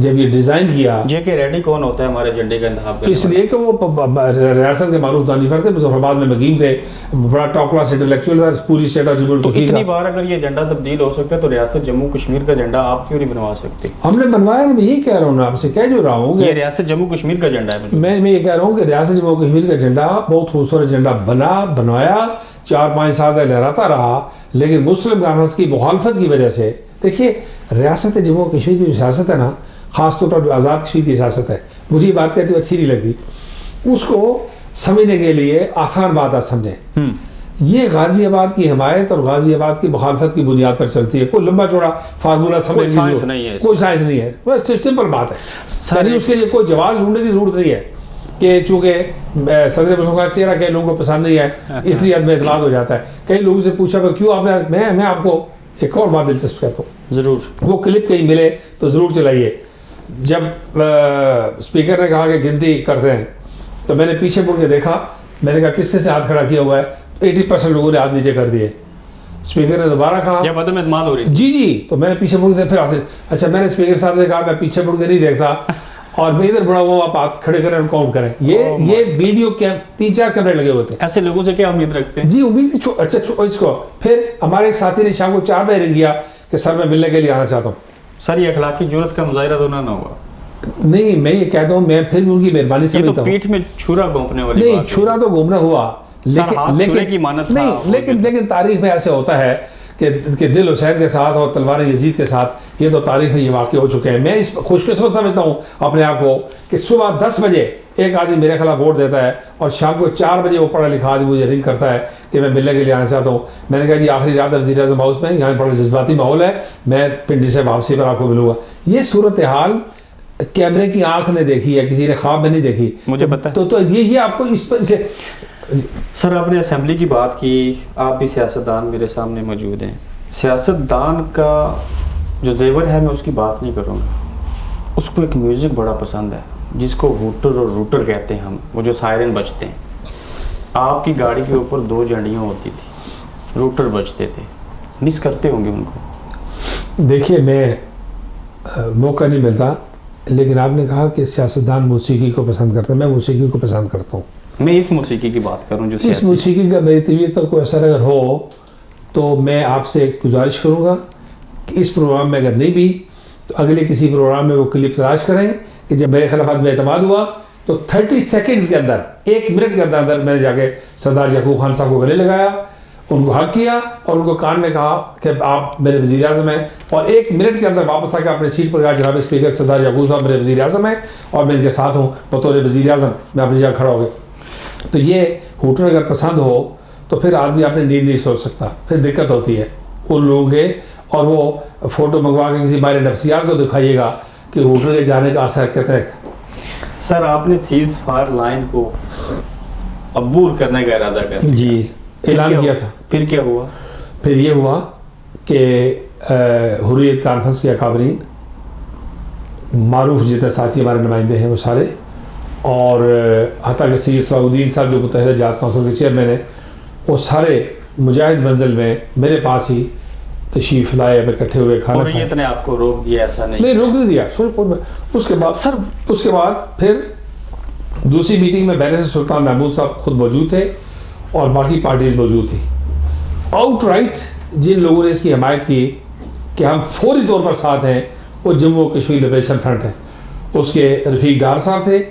جب یہ ڈیزائن کیا جے کے ریڈی کون ہوتا ہے ہمارے ایجنڈے کا انتخاب کرنے اس لیے کہ وہ ریاست کے معروف دانشور تھے, مظفر آباد میں مقیم تھے, بڑا ٹاپ کلاس انٹلیکچوئل تھا پوری اسٹیٹ آف جموں تو کشمیر اتنی کا. بار اگر یہ ایجنڈا تبدیل ہو سکتا ہے تو ریاست جموں کشمیر کا ایجنڈا آپ کیوں نہیں بنوا سکتے؟ ہم نے بنوایا, میں یہی کہہ رہا ہوں, آپ سے کہہ جو رہا ہوں یہ ریاست جموں کشمیر کا ایجنڈا ہے. میں یہ کہہ رہا ہوں کہ ریاست جموں کشمیر کا ایجنڈا بہت خوبصورت ایجنڈا بنوایا, 4-5 سال تک لہراتا رہا, لیکن مسلم کانفرنس کی مخالفت کی وجہ سے. دیکھیے ریاست جموں کشمیر کی جو سیاست ہے نا, خاص طور پر جو آزاد کشمیر کی سیاست ہے, مجھے یہ بات کہتے ہوئے اچھی نہیں لگتی. اس کو سمجھنے کے لیے آسان بات آپ سمجھیں, یہ غازی آباد کی حمایت اور غازی آباد کی مخالفت کی بنیاد پر چلتی ہے. کوئی لمبا چوڑا فارمولہ سمجھنے کی سائنس نہیں ہے, کوئی سائنس نہیں ہے, بس سمپل بات ہے. یعنی اس کے لیے کوئی جواز ڈھونڈنے کی ضرورت نہیں ہے کہ چونکہ صدر ملک کا چہرہ کئی لوگوں کو پسند نہیں ہے اس لیے عدم اعتماد ہو جاتا ہے. کئی لوگوں سے پوچھا کیوں آپ نے, میں آپ کو ایک اور بات دلچسپ کہتا ہوں, ضرور وہ کلپ کہیں ملے تو ضرور چلائیے. جب اسپیکر نے کہا کہ گنتی کرتے ہیں تو میں نے پیچھے مڑ کے دیکھا, میں نے کہا کس نے سے ہاتھ کھڑا کیا ہوا ہے, 80% لوگوں نے ہاتھ نیچے کر دیے. اسپیکر نے دوبارہ کہا جب عدم اعتماد ہو رہی جی, تو میں نے پیچھے مڑ کے پھر اچھا میں نے اسپیکر صاحب سے کہا میں پیچھے مڑ کے نہیں دیکھتا اور میں ادھر بڑا ہوا, آپ ہاتھ کھڑے کریں اور کاؤنٹ کریں. یہ ویڈیو 3-4 کیمرے لگے ہوئے تھے. ایسے لوگوں سے کیا امید رکھتے ہیں؟ جی امید تھی. اچھا اس کو پھر ہمارے ایک ساتھی نے شام کو 4 بجے رنگ کیا کہ سر میں ملنے کے لیے آنا چاہتا ہوں. سر یہ اخلاقی جرات کا مظاہرہ تو نہ ہوا. نہیں میں یہ کہتا ہوں, میں پھر بھی ان کی مہربانی سمجھتا ہوں. یہ تو پیٹھ میں چھرا گھونپنے والی نہیں, بات چھرا تو گھومنا ہوا, لیکن تاریخ میں ایسے ہوتا ہے کہ دل حسین کے ساتھ اور تلوار یزید کے ساتھ, یہ تو تاریخ میں یہ واقع ہو چکے ہیں. میں اس خوش قسمت سمجھتا ہوں اپنے آپ کو کہ صبح 10 بجے ایک آدمی میرے خلاف ووٹ دیتا ہے اور شام کو 4 بجے وہ پڑھا لکھا آدمی مجھے رنگ کرتا ہے کہ میں ملنے کے لیے آنا چاہتا ہوں. میں نے کہا جی آخری رات وزیر اعظم ہاؤس میں, یہاں بڑا جذباتی ماحول ہے, میں پنڈی سے واپسی پر آپ کو ملوں گا. یہ صورتحال کیمرے کی آنکھ نے دیکھی ہے, کسی نے خواب میں نہیں دیکھی, مجھے پتہ ہے. تو یہ آپ کو اس پر سر آپ نے اسمبلی کی بات کی, آپ بھی سیاستدان میرے سامنے موجود ہیں. سیاستدان کا جو زیور ہے میں اس کی بات نہیں کروں گا, اس کو ایک میوزک بڑا پسند ہے جس کو ہوٹر اور روٹر کہتے ہیں ہم, وہ جو سائرن بجتے ہیں. آپ کی گاڑی کے اوپر 2 جھنڈیاں ہوتی تھی, روٹر بجتے تھے, مس کرتے ہوں گے ان کو؟ دیکھیے میں موقع نہیں ملتا, لیکن آپ نے کہا کہ سیاستدان موسیقی کو پسند کرتے ہیں, میں موسیقی کو پسند کرتا ہوں. میں اس موسیقی کی بات کروں جو اس موسیقی کا میری طبیعت پر کوئی اثر اگر ہو تو میں آپ سے ایک گزارش کروں گا کہ اس پروگرام میں اگر نہیں بھی تو اگلے کسی پروگرام میں وہ کلپ تلاش کریں کہ جب میرے خلاف عدم اعتماد ہوا تو 30 سیکنڈز کے اندر, 1 منٹ کے اندر میں نے جا کے سردار یعقوب خان صاحب کو گلے لگایا, ان کو حق کیا اور ان کو کان میں کہا کہ آپ میرے وزیر اعظم ہیں, اور 1 منٹ کے اندر واپس آ کے اپنے سیٹ پر کہا جناب اسپیکر سردار یعقوب صاحب میرے وزیر اعظم ہیں اور میں ان کے ساتھ ہوں بطور وزیر اعظم, میں اپنی جگہ کھڑا ہو گیا. تو یہ ہوٹل اگر پسند ہو تو پھر آدمی اپنے نیند نہیں سوچ سکتا, پھر دقت ہوتی ہے ان لوگوں کے. اور وہ فوٹو منگوا کے کسی ماہر نفسیات کو دکھائیے گا کہ ہوٹل کے جانے کا اثر کتنا تھا. سر آپ نے سیز فائر لائن کو عبور کرنے کا ارادہ کیا؟ جی اعلان کیا تھا. پھر کیا ہوا؟ پھر یہ ہوا کہ حریت کانفرنس کے اکابرین, معروف جتنے ساتھی ہمارے نمائندے ہیں وہ سارے, اور حتیٰ کہ سید صلاح الدین صاحب جو متحدہ جہاد کونسل کے چیئرمین ہیں, وہ سارے مجاہد منزل میں میرے پاس ہی تشریف لائے, ہمیں اکٹھے ہوئے کھانا کھائے. حریت نے آپ کو روک دیا؟ ایسا نہیں روک نہیں دیا. اس کے بعد پھر دوسری میٹنگ میں بیرسٹر سلطان محمود صاحب خود موجود تھے اور باقی پارٹیز موجود تھی. آؤٹ رائٹ جن لوگوں نے اس کی حمایت کی کہ ہم فوری طور پر ساتھ ہیں وہ جموں کشمیر لبریشن فرنٹ ہے. اس کے رفیق ڈار صاحب تھے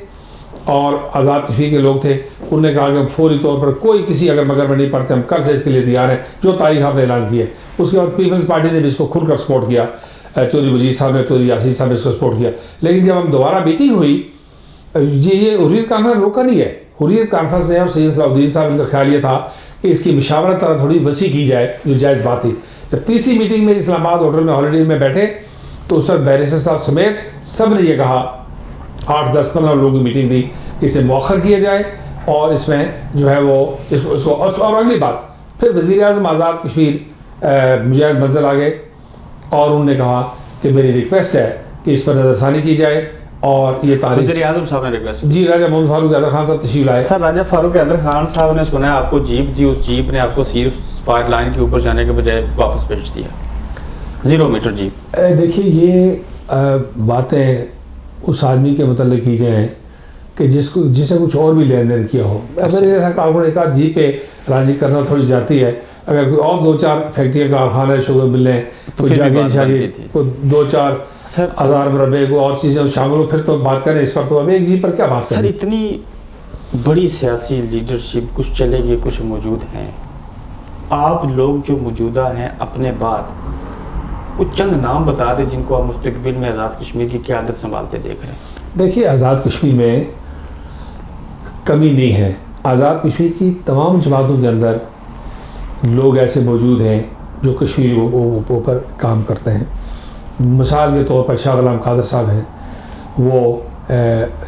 اور آزاد کشمیر کے لوگ تھے. انہوں نے کہا کہ ہم فوری طور پر کوئی کسی اگر مگر میں نہیں پڑتے, ہم کل سے اس کے لیے تیار ہیں جو تاریخ آپ نے اعلان کی ہے. اس کے بعد پیپلز پارٹی نے بھی اس کو کھل کر سپورٹ کیا, چودھری وزیر صاحب نے, چودھری یاسین صاحب نے اس کو سپورٹ کیا. لیکن جب ہم دوبارہ میٹنگ ہوئی, یہ حریت کانفرنس روکا نہیں ہے. حریت کانفرنس نے اور سید صلاح الدین صاحب کا خیال یہ تھا کہ اس کی مشاورت طرح تھوڑی وسیع کی جائے, جو جائز بات تھی. جب تیسری میٹنگ میں اسلام آباد ہوٹل میں ہالیڈے میں بیٹھے تو اس وقت بیرسٹر صاحب سمیت سب نے یہ کہا, 8-10-15 لوگوں کی میٹنگ تھی, اسے مؤخر کیا جائے اور اس میں جو ہے وہ اس کو اور اگلی بات پھر وزیر اعظم آزاد کشمیر مجاہد منزل آ گئے اور انہوں نے کہا کہ میری ریکویسٹ ہے کہ اس پر نظر ثانی کی جائے. اور یہ تاریخ وزیر اعظم صاحب نے ریکویسٹ, جی راجہ محمد فاروق حیدر خان صاحب تشریف لائے. سر راجہ فاروق حیدر خان صاحب نے سنا ہے آپ کو جیپ دی, اس جیپ نے آپ کو صرف فائر لائن کے اوپر جانے کے بجائے واپس بھیج دیا, 0 میٹر جیپ. دیکھیے یہ باتیں اس آدمی کے متعلق کی جائیں کہ جسے کچھ اور بھی لین دین کیا ہو. اگر ایسا کارخانہ ایک آدھ جی پہ راضی کرنا تھوڑی زیادتی ہے. اگر کوئی اور 2-4 فیکٹریاں کارخانے شوگر ملیں, کوئی جاگیر شاگیر, کوئی 2-4 ہزار مربع کو اور چیزیں شامل ہو, پھر تو بات کریں اس پر. تو اب ایک جی پر کیا بات کریں؟ سر اتنی بڑی سیاسی لیڈرشپ, کچھ چلے گئے کچھ موجود ہیں, آپ لوگ جو موجودہ ہیں اپنے بعد کچھ چند نام بتا دیں جن کو آپ مستقبل میں آزاد کشمیر کی قیادت سنبھالتے دیکھ رہے ہیں. دیکھیے, آزاد کشمیر میں کمی نہیں ہے. آزاد کشمیر کی تمام جماعتوں کے اندر لوگ ایسے موجود ہیں جو کشمیر کے اوپر کام کرتے ہیں. مثال کے طور پر شاہ غلام قادر صاحب ہیں, وہ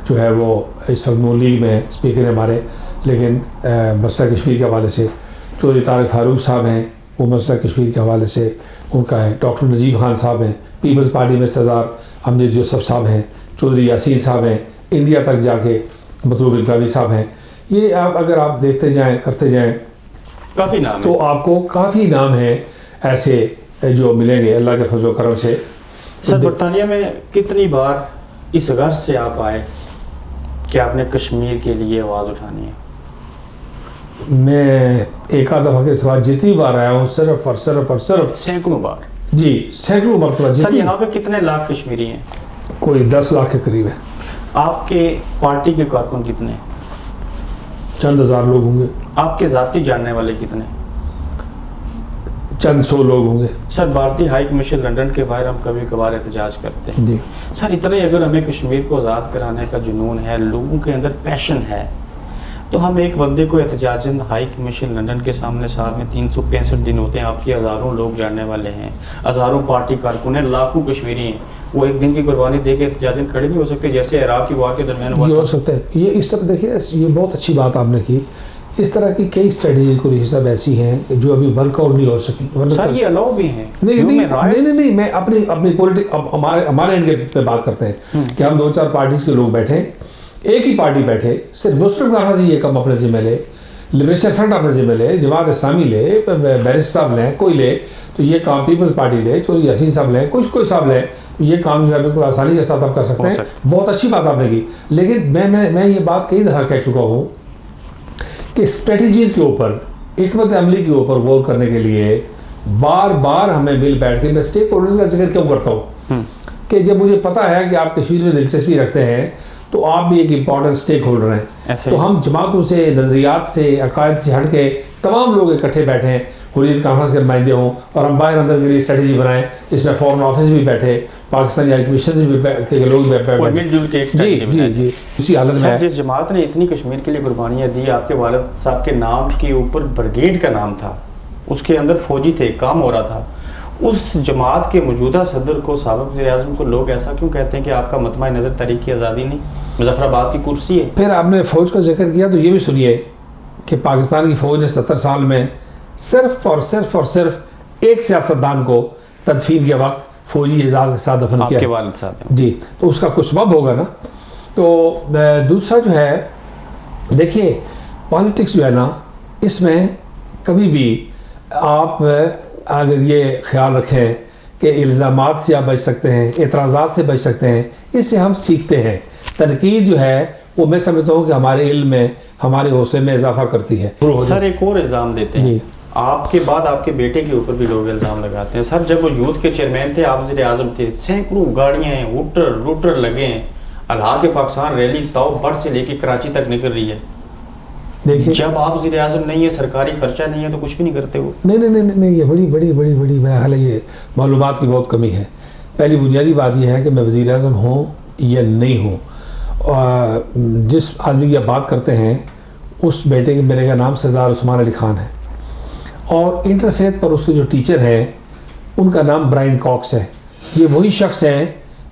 جو ہے وہ اس وقت نون لیگ میں اسپیکر ہیں ہمارے, لیکن مسئلہ کشمیر کے حوالے سے. چودھری طارق فاروق صاحب ہیں, وہ مسئلہ کشمیر کے حوالے سے ان کا ہے. ڈاکٹر نجیب خان صاحب ہیں, پیپلز پارٹی میں سردار امجد یوسف صاحب ہیں. چودھری یاسین صاحب ہیں, انڈیا تک جا کے مطلوب انقلابی صاحب ہیں. یہ آپ اگر آپ دیکھتے جائیں کرتے جائیں کافی نام تو آپ کو کافی نام ہیں ایسے جو ملیں گے اللہ کے فضل و کرم سے. سر برطانیہ میں کتنی بار اس غرض سے آپ آئے کہ آپ نے کشمیر کے لیے آواز اٹھانی ہے؟ میں ایک آدھ دفعہ کے سوا جتنی بار آیا ہوں, صرف اور صرف اور صرف سینکڑوں بار. جی سینکڑوں مرتبہ. سر یہاں پہ کتنے لاکھ کشمیری ہیں؟ کوئی 10 لاکھ کے قریب ہے. آپ کے پارٹی کے کارکن کتنے ہیں؟ چند ہزار لوگ ہوں گے. آپ کے ذاتی جاننے والے کتنے؟ چند 100 لوگ ہوں گے. سر بھارتی ہائی کمیشن لنڈن کے باہر ہم کبھی کبھار احتجاج کرتے ہیں. جی سر اتنے اگر ہمیں کشمیر کو آزاد کرانے کا جنون ہے, لوگوں کے اندر پیشن ہے, تو ہم ایک بندے کو احتجاجاً ہائی کمیشن لنڈن کے سامنے سال میں 365 دن ہوتے ہیں, آپ کے ہزاروں لوگ جاننے والے ہیں, ہزاروں پارٹی کارکن ہیں, لاکھوں کشمیری ہیں, وہ ایک دن کی قربانی دے کے احتجاجاً کھڑے نہیں ہو سکتے جیسے عراق کی وار کے درمیان ہوا؟ یہ ہو سکتا ہے. یہ اس طرح دیکھیے, یہ بہت اچھی بات آپ نے کی. اس طرح کی کئی اسٹریٹجیز کو حساب ایسی ہیں جو ابھی ورک آؤٹ نہیں ہو سکی. سر یہ الاؤ بھی ہیں. نہیں, میں اپنی پولیٹک ہمارے اینڈ پہ بات کرتے ہیں کہ ہم 2-4 پارٹیز کے لوگ بیٹھے, ایک ہی پارٹی بیٹھے, صرف مسلم کانفرنس یہ کم اپنے ذمہ لے, لبریشن فرنٹ اپنے ذمہ لے, جماعت اسلامی لے, بیرسٹر صاحب لیں, کوئی لے تو یہ کام پیپلز پارٹی لے, چودھری یاسین صاحب لیں, کوئی صاحب لیں, تو یہ کام جو ہے بالکل آسانی کے ساتھ آپ کر سکتے ہیں. بہت اچھی بات آپ نے کی. لیکن میں یہ بات کئی دفعہ کہہ چکا ہوں کہ اسٹریٹجیز کے اوپر, حکمت عملی کے اوپر غور کرنے کے لیے بار بار ہمیں مل بیٹھ کے, میں اسٹیک ہولڈرز کا ذکر کیوں کرتا ہوں کہ جب مجھے پتا ہے کہ آپ کشمیر میں دلچسپی رکھتے ہیں تو آپ بھی ایک امپورٹنٹ اسٹیک ہولڈر ہیں. تو ہم جماعتوں سے, نظریات سے, عقائد سے ہٹ کے تمام لوگ اکٹھے بیٹھے ہیں, حریت کانفرنس کے نمائندے ہوں, اور ہم باہر اندر کے لیے اسٹریٹجی بنائیں. اس میں فورن آفس بھی بیٹھے, پاکستانی ہائی کمیشن کے لوگ بھی اسی حالت میں. جس جماعت نے اتنی کشمیر کے لیے قربانیاں دی, آپ کے والد صاحب کے نام کے اوپر بریگیڈ کا نام تھا, اس کے اندر فوجی تھے, کام ہو رہا تھا, اس جماعت کے موجودہ صدر کو, سابق وزیر اعظم کو لوگ ایسا کیوں کہتے ہیں کہ آپ کا مطمع نظر تحریک کی آزادی نہیں, مظفر آباد کی کرسی ہے؟ پھر آپ نے فوج کا ذکر کیا تو یہ بھی سنیے کہ پاکستان کی فوج نے 70 سال میں صرف اور صرف ایک سیاستدان کو تدفین کے وقت فوجی اعزاز کے ساتھ دفن کیا. آپ کے والد صاحب جی, تو اس کا کچھ سبب ہوگا نا. تو دوسرا جو ہے, دیکھیے پالیٹکس جو ہے نا, اس میں کبھی بھی آپ اگر یہ خیال رکھیں کہ الزامات سے آپ بچ سکتے ہیں, اعتراضات سے بچ سکتے ہیں, اس سے ہم سیکھتے ہیں. تنقید جو ہے وہ میں سمجھتا ہوں کہ ہمارے علم میں, ہمارے حوصلے میں اضافہ کرتی ہے. سر ایک اور الزام دیتے ہیں, آپ کے بعد آپ کے بیٹے کے اوپر بھی لوگ الزام لگاتے ہیں. سر جب وہ یوتھ کے چیئرمین تھے, آپ وزیر اعظم تھے, سینکڑوں گاڑیاں ہیں, روٹر لگے ہیں, الحاق پاکستان ریلی تاؤ بڑھ سے لے کے کراچی تک نکل رہی ہے. دیکھیے جب آپ وزیر اعظم نہیں ہے, سرکاری خرچہ نہیں ہے, تو کچھ بھی نہیں کرتے وہ. نہیں, یہ بڑی میرا خیال ہے یہ معلومات کی بہت کمی ہے. پہلی بنیادی بات یہ ہے کہ میں وزیر اعظم ہوں یا نہیں ہوں. جس آدمی کی آپ بات کرتے ہیں اس بیٹے کے میرے کا نام سردار عثمان علی خان ہے, اور انٹرفیتھ پر اس کے جو ٹیچر ہیں ان کا نام برائن کاکس ہے. یہ وہی شخص ہیں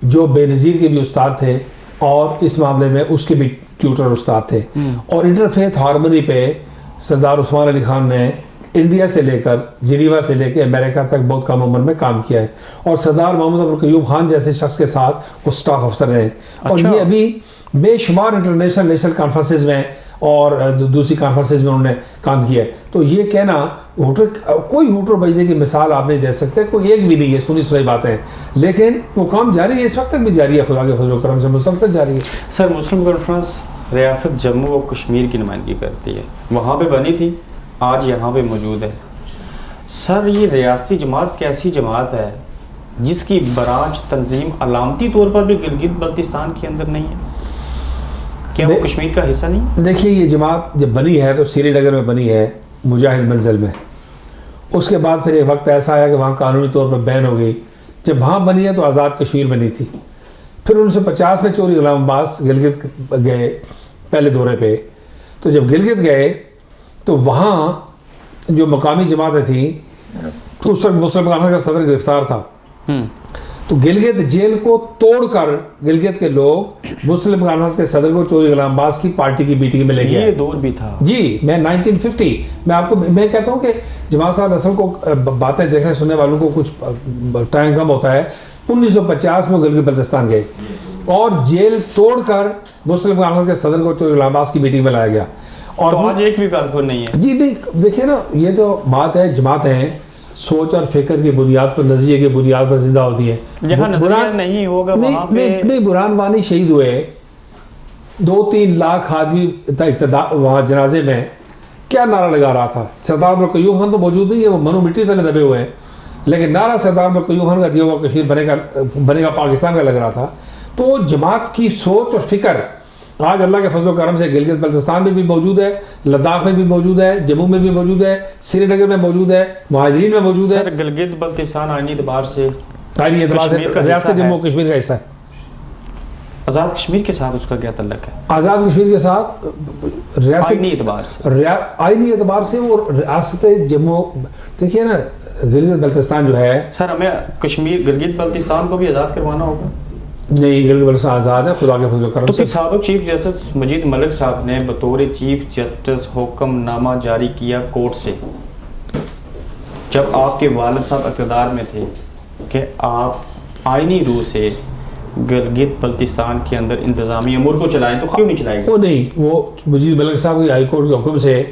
جو بے نظیر کے بھی استاد تھے اور اس معاملے میں اس کے بھی ٹیوٹر استاد تھے. اور انٹرفیتھ ہارمونی پہ سردار عثمان علی خان نے انڈیا سے لے کر, جنیوا سے لے کے امریکہ تک بہت کم عمر میں کام کیا ہے, اور سردار محمد ابوالقیوم خان جیسے شخص کے ساتھ وہ سٹاف افسر ہیں. اور یہ ابھی بے شمار انٹرنیشنل کانفرنسز میں اور دوسری کانفرنسز میں انہوں نے کام کیا ہے. تو یہ کہنا کوئی ہوٹر بجنے کی مثال آپ نہیں دے سکتے, کوئی ایک بھی نہیں ہے, سنی سنائی باتیں ہیں, لیکن وہ کام جاری ہے, اس وقت تک بھی جاری ہے, خدا کے فضل و کرم سے مسلسل جاری ہے. سر مسلم کانفرنس ریاست جموں و کشمیر کی نمائندگی کرتی ہے, وہاں پہ بنی تھی, آج یہاں پہ موجود ہے. سر یہ ریاستی جماعت کیسی جماعت ہے جس کی برانچ تنظیم علامتی طور پر بھی گلگت بلتستان کے اندر نہیں ہے؟ کیا وہ کشمیر کا حصہ نہیں؟ دیکھیے یہ جماعت جب بنی ہے تو سری نگر میں بنی ہے, مجاہد منزل میں. اس کے بعد پھر ایک وقت ایسا آیا کہ وہاں قانونی طور پر بین ہو گئی. جب وہاں بنی ہے تو آزاد کشمیر بنی تھی. پھر 1950 میں چوری غلام عباس گلگت گئے پہلے دورے پہ. تو جب گلگت گئے تو وہاں جو مقامی جماعتیں تھیں, اس وقت مسلم کانفرنس کا صدر گرفتار تھا. تو گلگت جیل کو توڑ کر گلگت کے لوگ مسلم کانفرنس کے صدر کو چوری غلام عباس کی پارٹی کی میٹنگ میں لے گئے. یہ دور بھی تھا جی. میں 1950 میں کہتا ہوں کہ جماعت صاحب اصل کو باتیں دیکھنے سننے والوں کو کچھ ٹائم کم ہوتا ہے. 1950 میں گلگت بلتستان گئے اور جیل توڑ کر مسلم کانفرنس کے صدر کو چوری غلام عباس کی میٹنگ میں لایا گیا. اور آج ایک بھی کارکن نہیں ہے. جی نہیں, دیکھیں نا, یہ جو بات ہے, جماعتیں ہیں سوچ اور فکر کی بنیاد پر, نظریے کی بنیاد پر زندہ ہوتی ہیں. جہاں نظریہ نہیں ہوگا وہاں پہ نہیں, برہان وانی شہید ہوئے, 2-3 لاکھ آدمی وہاں جنازے میں کیا نعرہ لگا رہا تھا. سردار قیوم خان تو موجود نہیں ہے, وہ منو مٹی تلے دبے ہوئے ہیں, لیکن نعرہ سردار قیوم خان کا دیا ہوا کشمیر بنے گا پاکستان کا لگ رہا تھا. تو جماعت کی سوچ اور فکر آج اللہ کے فضل و کرم سے گلگت بلتستان میں بھی موجود ہے, لداخ میں بھی موجود ہے, جموں میں بھی موجود ہے, سری نگر میں موجود ہے, مہاجرین میں موجود ہے. سر گلگت بلتستان آئینی اعتبار سے ریاست جموں کشمیر کا حصہ ہے. آزاد کشمیر کے ساتھ اس کا کیا تعلق ہے؟ آزاد کشمیر کے ساتھ ریاست آئینی اعتبار سے, آئینی اعتبار سے وہ ریاست جموں, دیکھیے نا گلگت بلتستان جو ہے. سر ہمیں کشمیر گلگت بلتستان کو بھی آزاد کروانا ہوگا. نہیں, گلگت بلتستان آزاد ہے خدا کے فضل و کرم سے. تو پھر سابق چیف جسٹس مجید ملک صاحب نے بطور چیف جسٹس حکم نامہ جاری کیا کورٹ سے, جب آپ کے والد صاحب اقتدار میں تھے, کہ آپ آئینی روح سے گلگت بلتستان کے اندر انتظامی امور کو چلائیں, تو کیوں نہیں چلائیں گے؟ وہ نہیں, وہ مجید ملک صاحب کی ہائی کورٹ کے حکم سے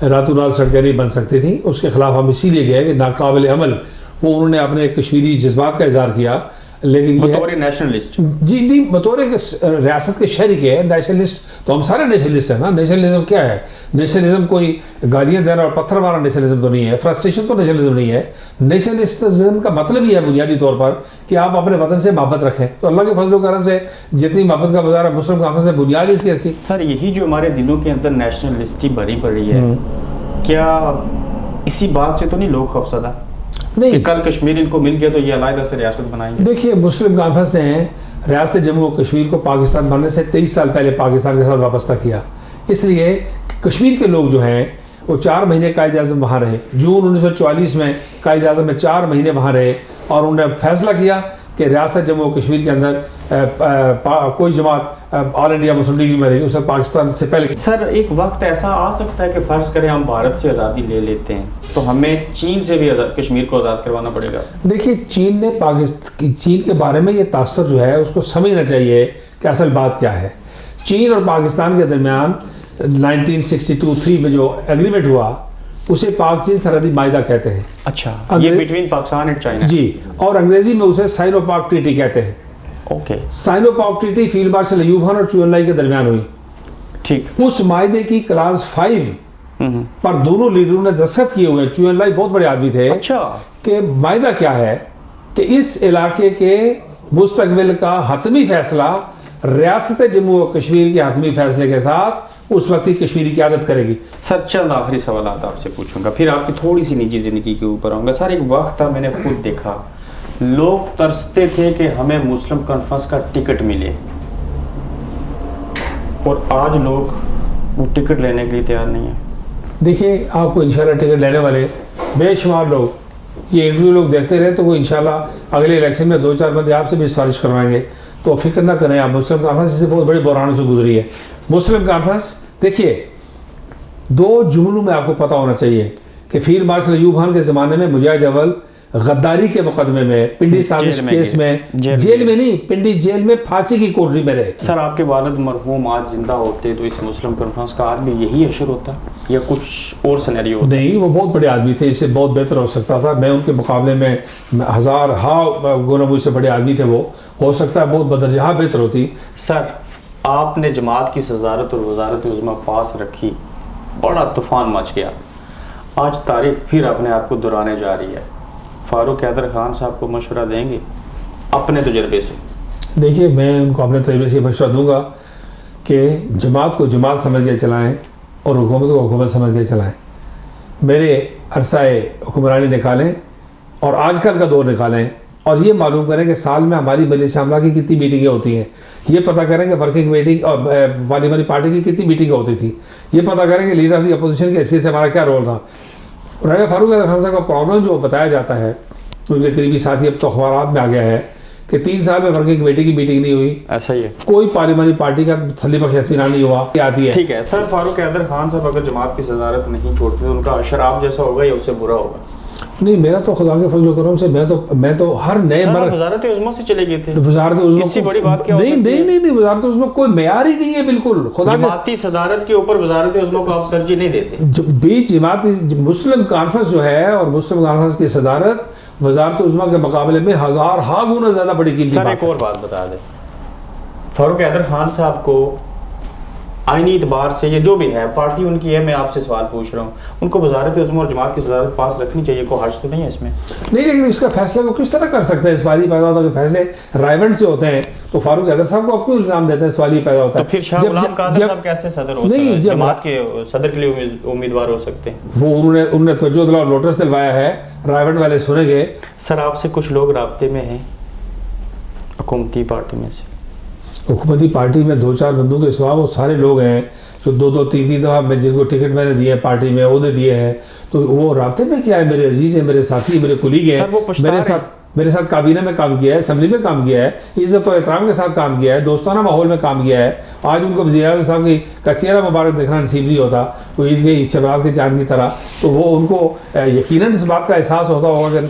راتوں رات سڑکیں نہیں بن سکتی تھیں. اس کے خلاف ہم اسی لیے گئے کہ ناقابل عمل, وہ انہوں نے اپنے کشمیری جذبات کا اظہار کیا, لیکن بطور نیشنلسٹ. جی نہیں, بطور ریاست کے شہری کے. نیشنلسٹ تو ہم سارے نیشنلسٹ ہیں نا. نیشنلزم کیا ہے؟ نیشنلزم کوئی گالیاں دینا اور پتھر مارا نیشنلزم تو نہیں ہے, فرسٹریشن تو نیشنلزم نہیں ہے. نیشنلزم کا مطلب یہ ہے بنیادی طور پر کہ آپ اپنے وطن سے محبت رکھیں. تو اللہ کے فضل و کرم سے جتنی محبت کا مظاہرہ مسلم کانفرنس سے بنیاد اس کی رکھی. سر یہی جو ہمارے دلوں کے اندر نیشنلسٹی بھری پڑی ہے, کیا اسی بات سے تو نہیں لوگ خوفزدہ کہ کل کشمیر ان کو مل گیا تو یہ علیحدہ سے ریاست بنائیں گے؟ دیکھیے مسلم کانفرنس نے ریاست جموں و کشمیر کو پاکستان بننے سے 23 سال پہلے پاکستان کے ساتھ وابستہ کیا. اس لیے کشمیر کے لوگ جو ہیں وہ 4 مہینے قائد اعظم وہاں رہے. جون 1944 میں قائد اعظم میں 4 مہینے وہاں رہے, اور انہوں نے فیصلہ کیا کہ ریاست جموں و کشمیر کے اندر کوئی جماعت آل انڈیا مسلم لیگ میں رہی, اس وقت پاکستان سے پہلے. سر ایک وقت ایسا آ سکتا ہے کہ فرض کریں ہم بھارت سے آزادی لے لیتے ہیں, تو ہمیں چین سے بھی کشمیر کو آزاد کروانا پڑے گا. دیکھیے چین نے چین کے بارے میں یہ تاثر جو ہے اس کو سمجھنا چاہیے کہ اصل بات کیا ہے. چین اور پاکستان کے درمیان 1962-3 میں جو ایگریمنٹ ہوا اسے پاک چین سرحدی معاہدہ کہتے ہیں. اچھا, یہ بٹوین پاکستان اینڈ چائنا. جی, اور انگریزی میں اسے سائنو پاک ٹریٹی کہتے ہیں. اوکے, سائنو پاک treaty field marshal Ayub Khan اور چو ان لائی کے درمیان ہوئی. ٹھیک. اس معاہدے کی کلاس 5 پر دونوں لیڈروں نے دستخط کیے ہوئے. چو ان لائی بہت بڑے آدمی تھے. اچھا, کہ معاہدہ کیا ہے کہ اس علاقے کے مستقبل کا حتمی فیصلہ ریاست جموں و کشمیر کے حتمی فیصلے کے ساتھ اس وقت کی کشمیری قیادت کرے گی. سر چند آخری سوالات آپ سے پوچھوں گا, پھر آپ کی تھوڑی سی نجی زندگی کے اوپر آؤں گا. سر ایک وقت تھا, میں نے خود دیکھا, لوگ ترستے تھے کہ ہمیں مسلم کانفرنس کا ٹکٹ ملے, اور آج لوگ وہ ٹکٹ لینے کے لیے تیار نہیں ہیں. دیکھیے آپ کو انشاءاللہ ٹکٹ لینے والے بے شمار لوگ, یہ انٹرویو لوگ دیکھتے رہے تو وہ انشاءاللہ اگلے الیکشن میں 2-4 بندے آپ سے بھی سفارش کروائیں گے. تو فکر نہ کریں آپ. مسلم کانفرنس جسے بہت بڑے بحرانوں سے گزری ہے. مسلم کانفرنس دیکھیے 2 جملوں میں آپ کو پتہ ہونا چاہیے کہ فیلڈ مارشل ایوب خان کے زمانے میں مجاہد اول غداری کے مقدمے میں، پنڈی سازش کیس میں، جیل میں نہیں، پنڈی جیل میں پھانسی کی کوٹری میں رہے. سر آپ کے والد مرحوم آج زندہ ہوتے تو اس مسلم کانفرنس کا آج بھی یہی حشر ہوتا یا کچھ اور سینیریو ہوتا؟ نہیں، وہ بہت بڑے آدمی تھے، اس سے بہت بہتر ہو سکتا تھا. میں ان کے مقابلے میں ہزار گنا مجھ سے بڑے آدمی تھے، وہ ہو سکتا ہے بہت بدرجہ بہتر ہوتی. سر آپ نے جماعت کی صدارت اور وزارت عظمیٰ پاس رکھی، بڑا طوفان مچ گیا. آج تاریخ پھر اپنے آپ کو دہرانے جا رہی ہے. فاروق حیدر خان صاحب کو مشورہ دیں گے اپنے تجربے سے؟ دیکھیے، میں ان کو اپنے تجربے سے مشورہ دوں گا کہ جماعت کو جماعت سمجھ کے چلائیں اور حکومت کو حکومت سمجھ کے چلائیں. میرے عرصہ حکمرانی نکالیں اور آج کل کا دور نکالیں اور یہ معلوم کریں کہ سال میں ہماری مجلس عاملہ کی کتنی میٹنگیں ہوتی ہیں. یہ پتہ کریں کہ ورکنگ میٹنگ اور پارلیمانی پارٹی کی کتنی میٹنگیں ہوتی تھی. یہ پتہ کریں کہ لیڈر آف دی اپوزیشن کی حیثیت سے ہمارا کیا رول تھا. راجہ فاروق حیدر خان صاحب کا پرابلم جو بتایا جاتا ہے ان کے قریبی ساتھی اب تو اخبارات میں آ گیا ہے کہ 3 سال میں ورکنگ کمیٹی کی میٹنگ نہیں ہوئی. ایسا ہی ہے. کوئی پارلیمانی پارٹی کا تسلی بخش اطمینان نہیں ہوا. آتی ہے. ٹھیک ہے سر، فاروق حیدر خان صاحب اگر جماعت کی صدارت نہیں چھوڑتے تو ان کا اشر آپ جیسا ہوگا یا اس سے برا ہوگا؟ نہیں، میرا تو خدا کے فضل و کرم سے میں تو ہر نئے وزارت عظمیٰ سے چلے گئے تھے. وزارت عظمیٰ اس سے بڑی بات کیا؟ نہیں، وزارت عظمیٰ کوئی معیار ہی نہیں ہے بالکل. خدا جماعتی صدارت کے اوپر وزارت عظمیٰ کو آپ ترجیح نہیں دیتے؟ بیچ جماعتی مسلم کانفرنس جو ہے اور مسلم کانفرنس کی صدارت وزارت عظمیٰ کے مقابلے میں ہزار گنا زیادہ بڑی قیمتی بات ہے. سر ایک اور بات بتا دیں، فاروق حیدر خان صاحب کو آئینی اعتبار سے یہ جو بھی ہے پارٹی ان کی ہے، میں آپ سے سوال پوچھ رہا ہوں، ان کو وزارت عظمیٰ اور جماعت کی صدارت پاس رکھنی چاہیے، کوئی حرج تو نہیں ہے اس میں؟ نہیں، لیکن اس کا فیصلہ وہ کس طرح کر سکتے ہیں؟ سوالی پیدا ہوتا ہے کہ فیصلے رائیونٹ سے ہوتے ہیں تو فاروق حیدر صاحب کو آپ کو الزام دیتے ہیں، سوالی پیدا ہوتا ہے. تو پھر شاہ غلام قادر صاحب کیسے صدر ہو سکتے ہیں؟ جماعت کے صدر کے لیے امیدوار ہو سکتے ہیں؟ وہ انہوں نے توجہ دلا اور نوٹس دلوایا ہے، رائیونٹ والے سنیں گے. سر آپ سے کچھ لوگ رابطے میں ہیں حکومتی پارٹی میں سے؟ حکومتی پارٹی میں 2-4 بندوں کے سوا وہ سارے لوگ ہیں جو 2-3 دفعہ میں جن کو ٹکٹ میں نے دیے ہیں پارٹی میں عہدے دیے ہیں، تو وہ رابطے میں کیا ہے؟ میرے عزیز ہیں، میرے ساتھی، میرے کولیگ ہیں. میرے ساتھ کابینہ میں کام کیا ہے، اسمبلی میں کام کیا ہے، عزت و احترام کے ساتھ کام کیا ہے، دوستانہ ماحول میں کام کیا ہے. آج ان کو وزیر اعظم صاحب کا چہرہ مبارک دیکھنا نصیب نہیں ہوتا وہ عید کے شبرات کے چاند کی طرح، تو وہ ان کو یقیناً اس بات کا احساس ہوتا ہوگا کہ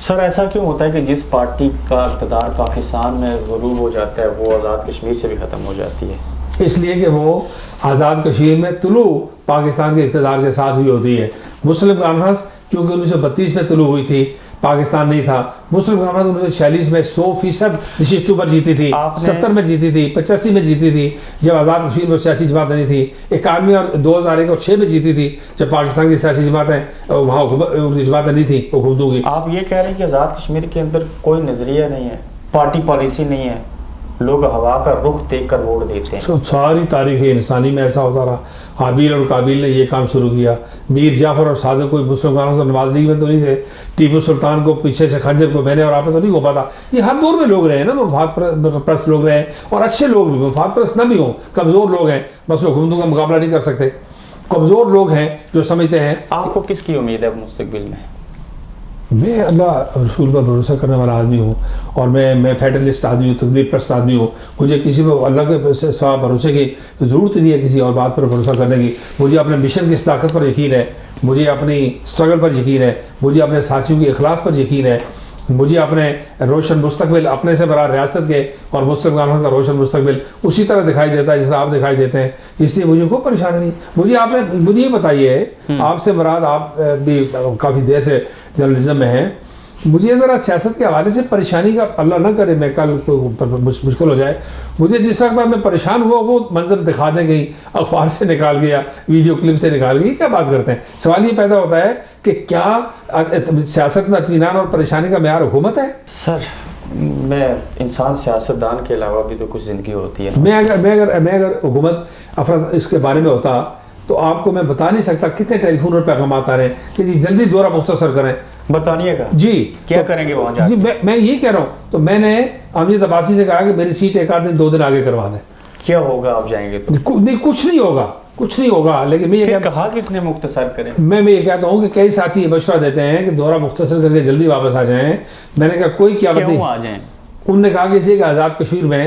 سر ایسا کیوں ہوتا ہے کہ جس پارٹی کا اقتدار پاکستان میں غروب ہو جاتا ہے وہ آزاد کشمیر سے بھی ختم ہو جاتی ہے؟ اس لیے کہ وہ آزاد کشمیر میں طلوع پاکستان کے اقتدار کے ساتھ ہوئی ہوتی ہے. مسلم کانفرنس کیونکہ 1932 میں طلوع ہوئی تھی، پاکستان نہیں تھا. مسلم کانفرنس 1946 میں 100% نشستوں پر جیتی تھی، 70 میں جیتی تھی، 85 میں جیتی تھی جب آزاد کشمیر میں سیاسی جماعت نہیں تھی، 91 اور 2001 اور 6 میں جیتی تھی جب پاکستان کی سیاسی جماعتیں وہاں جماعتیں نہیں تھیں حکومتوں کی. آپ یہ کہہ رہے ہیں کہ آزاد کشمیر کے اندر کوئی نظریہ نہیں ہے، پارٹی پالیسی نہیں ہے، لوگ ہوا کا رخ دیکھ کر ووٹ دیتے ہیں؟ ساری تاریخ انسانی میں ایسا ہوتا رہا. حابیل اور قابیل نے یہ کام شروع کیا. میر جعفر اور صادق کوئی مسلم کانوں سے نواز لیگ میں تو نہیں تھے. ٹیپو سلطان کو پیچھے سے خنجر کو میں نے اور آپ نے تو نہیں ہو پاتا. یہ ہر دور میں لوگ رہے ہیں نا، مفاد پرست لوگ رہے ہیں اور اچھے لوگ بھی، مفاد پرست نہ بھی ہوں، کمزور لوگ ہیں، بس حکومتوں کا مقابلہ نہیں کر سکتے. کمزور لوگ ہیں جو سمجھتے ہیں. آپ کو کس کی امید ہے مستقبل میں؟ میں اللہ رسول پر بھروسہ کرنے والا آدمی ہوں اور میں فیڈرلسٹ آدمی ہوں، تقدیر پرست آدمی ہوں. مجھے کسی پر اللہ کے سوا بھروسے کی ضرورت نہیں ہے، کسی اور بات پر بھروسہ کرنے کی. مجھے اپنے مشن کی صداقت پر یقین ہے، مجھے اپنی اسٹرگل پر یقین ہے، مجھے اپنے ساتھیوں کی اخلاص پر یقین ہے، مجھے اپنے روشن مستقبل اپنے سے برا ریاست کے اور مسلم کانفرنس کا روشن مستقبل اسی طرح دکھائی دیتا ہے جس طرح آپ دکھائی دیتے ہیں. اس لیے مجھے کوئی پریشانی نہیں. مجھے یہ بتائیے، آپ سے مراد، آپ بھی کافی دیر سے جرنلزم میں ہیں، مجھے ذرا سیاست کے حوالے سے پریشانی کا اللہ نہ کرے میں کل مشکل ہو جائے. مجھے جس وقت میں پریشان ہوا وہ منظر دکھا دیں گئی، اخبار سے نکال گیا، ویڈیو کلپ سے نکال گئی، کیا بات کرتے ہیں؟ سوال یہ پیدا ہوتا ہے کہ کیا سیاست میں اطمینان اور پریشانی کا معیار حکومت ہے؟ سر میں انسان سیاستدان کے علاوہ بھی تو کچھ زندگی ہوتی ہے. میں اگر حکومت افراد اس کے بارے میں ہوتا تو آپ کو میں بتا نہیں سکتا کتنے ٹیلی فون اور پیغامات آ رہے ہیں کہ جی جلدی دورہ مختصر کریں. برطانیہ کا؟ جی. کیا کریں گے وہاں جا کے؟ جی میں یہ کہہ رہا ہوں، تو میں نے امجد عباسی سے کہا کہ میری سیٹ 1-2 دن آگے کروا دیں. کیا ہوگا آپ جائیں گے تو؟ نہیں، کچھ نہیں ہوگا. لیکن میں یہ کہا کس نے مختصر کریں؟ میں یہ کہتا ہوں کہ کئی ساتھی یہ مشورہ دیتے ہیں کہ دورہ مختصر کر کے جلدی واپس آ جائیں. میں نے کہا کوئی کیا بات نہیں. آ جائیں؟ انہوں نے کہا کہ آزاد کشمیر میں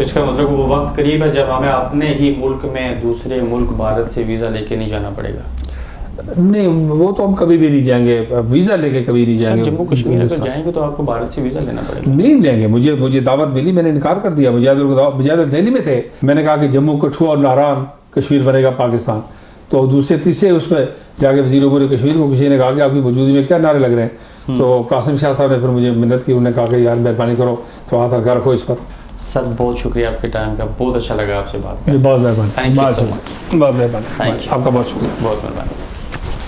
تو اس کا مطلب وہ وقت قریب ہے جب ہمیں اپنے ہی ملک میں دوسرے ملک بھارت سے ویزا لے کے نہیں جانا پڑے گا؟ نہیں وہ تو ہم کبھی بھی نہیں جائیں گے، ویزا لے کے کبھی نہیں جائیں گے جموں کشمیر اگر جائیں گے تو آپ کو بھارت سے ویزا لینا پڑے گا؟ نہیں لیں گے، مجھے دعوت ملی، میں نے انکار کر دیا. مجاہد دہلی میں تھے، میں نے کہا کہ جموں کٹھوعہ اور ناران کشمیر بنے گا پاکستان. تو دوسرے تیسرے اس میں جا کے وزیر امور کشمیر کو کسی نے کہا کہ آپ کی موجودگی میں کیا نعرے لگ رہے ہیں. تو قاسم شاہ صاحب نے پھر مجھے منت کی، انہوں نے کہا کہ یار مہربانی کرو تو ہاتھ ہلکا رکھو اس پر. سر بہت شکریہ آپ کے ٹائم کا، بہت اچھا لگا آپ سے بات کریں. بہت مہربانی، Thank you so much. بہت مہربانی، آپ کا بہت شکریہ. بہت مہربانی.